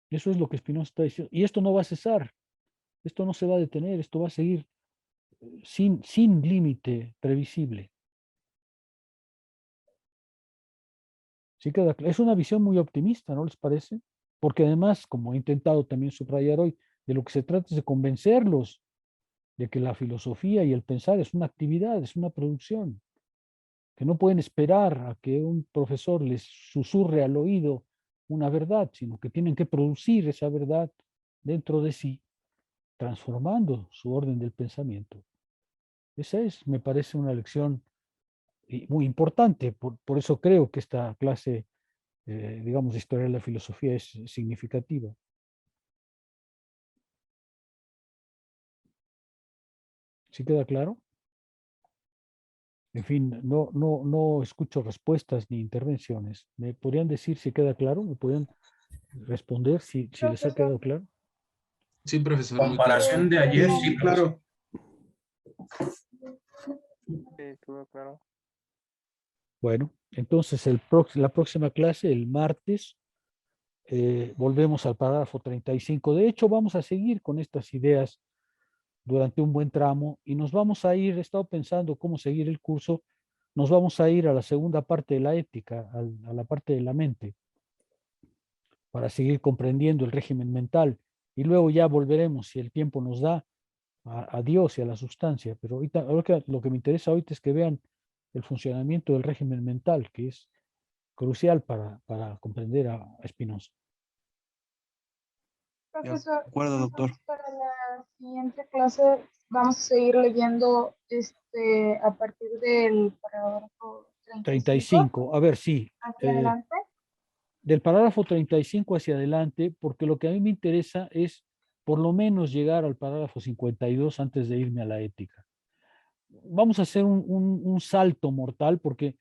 Eso es lo que Spinoza está diciendo. Y esto no va a cesar, esto no se va a detener, esto va a seguir sin límite previsible. Sí queda, es una visión muy optimista, ¿no les parece? Porque además, como he intentado también subrayar hoy, de lo que se trata es de convencerlos de que la filosofía y el pensar es una actividad, es una producción, que no pueden esperar a que un profesor les susurre al oído una verdad, sino que tienen que producir esa verdad dentro de sí, transformando su orden del pensamiento. Esa es, me parece, una lección muy importante. Por eso creo que esta clase, digamos, de historia de la filosofía es significativa. ¿Sí queda claro? En fin, no escucho respuestas ni intervenciones. ¿Me podrían decir si queda claro? ¿Me podrían responder si les ha quedado claro? Sí, profesor, muy claro. Comparación de ayer, Sí, sí, claro. Sí, todo claro. Bueno, entonces la próxima clase, el martes, volvemos al parágrafo 35. De hecho, vamos a seguir con estas ideas durante un buen tramo y nos vamos a ir, he estado pensando cómo seguir el curso, nos vamos a ir a la segunda parte de la ética, a la parte de la mente, para seguir comprendiendo el régimen mental. Y luego ya volveremos, si el tiempo nos da, a Dios y a la sustancia. Pero ahorita, lo que me interesa ahorita es que vean el funcionamiento del régimen mental, que es crucial para comprender a Spinoza. De Profesor, acuerdo, doctor. entonces para la siguiente clase vamos a seguir leyendo a partir del parágrafo 35 35, a ver, sí. hacia adelante. del parágrafo 35 hacia adelante, porque lo que a mí me interesa es por lo menos llegar al parágrafo 52 antes de irme a la ética. Vamos a hacer un salto mortal porque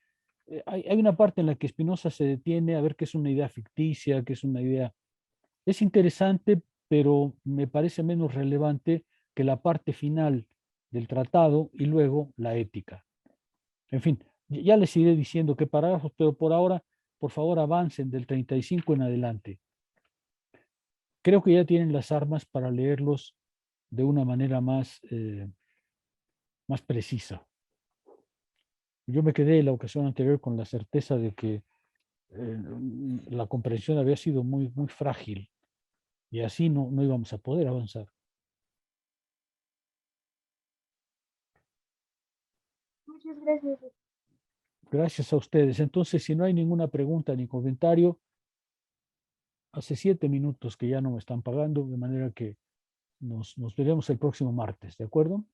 hay una parte en la que Spinoza se detiene a ver qué es una idea ficticia, qué es una idea... Es interesante, pero me parece menos relevante que la parte final del tratado y luego la ética. En fin, ya les iré diciendo qué parágrafos, pero por ahora, por favor, avancen del 35 en adelante. Creo que ya tienen las armas para leerlos de una manera más precisa. Yo me quedé en la ocasión anterior con la certeza de que la comprensión había sido muy frágil y así no íbamos a poder avanzar. Muchas gracias. Gracias a ustedes. Entonces, si no hay ninguna pregunta ni comentario, hace 7 minutos que ya no me están pagando, de manera que nos veremos el próximo martes, ¿de acuerdo?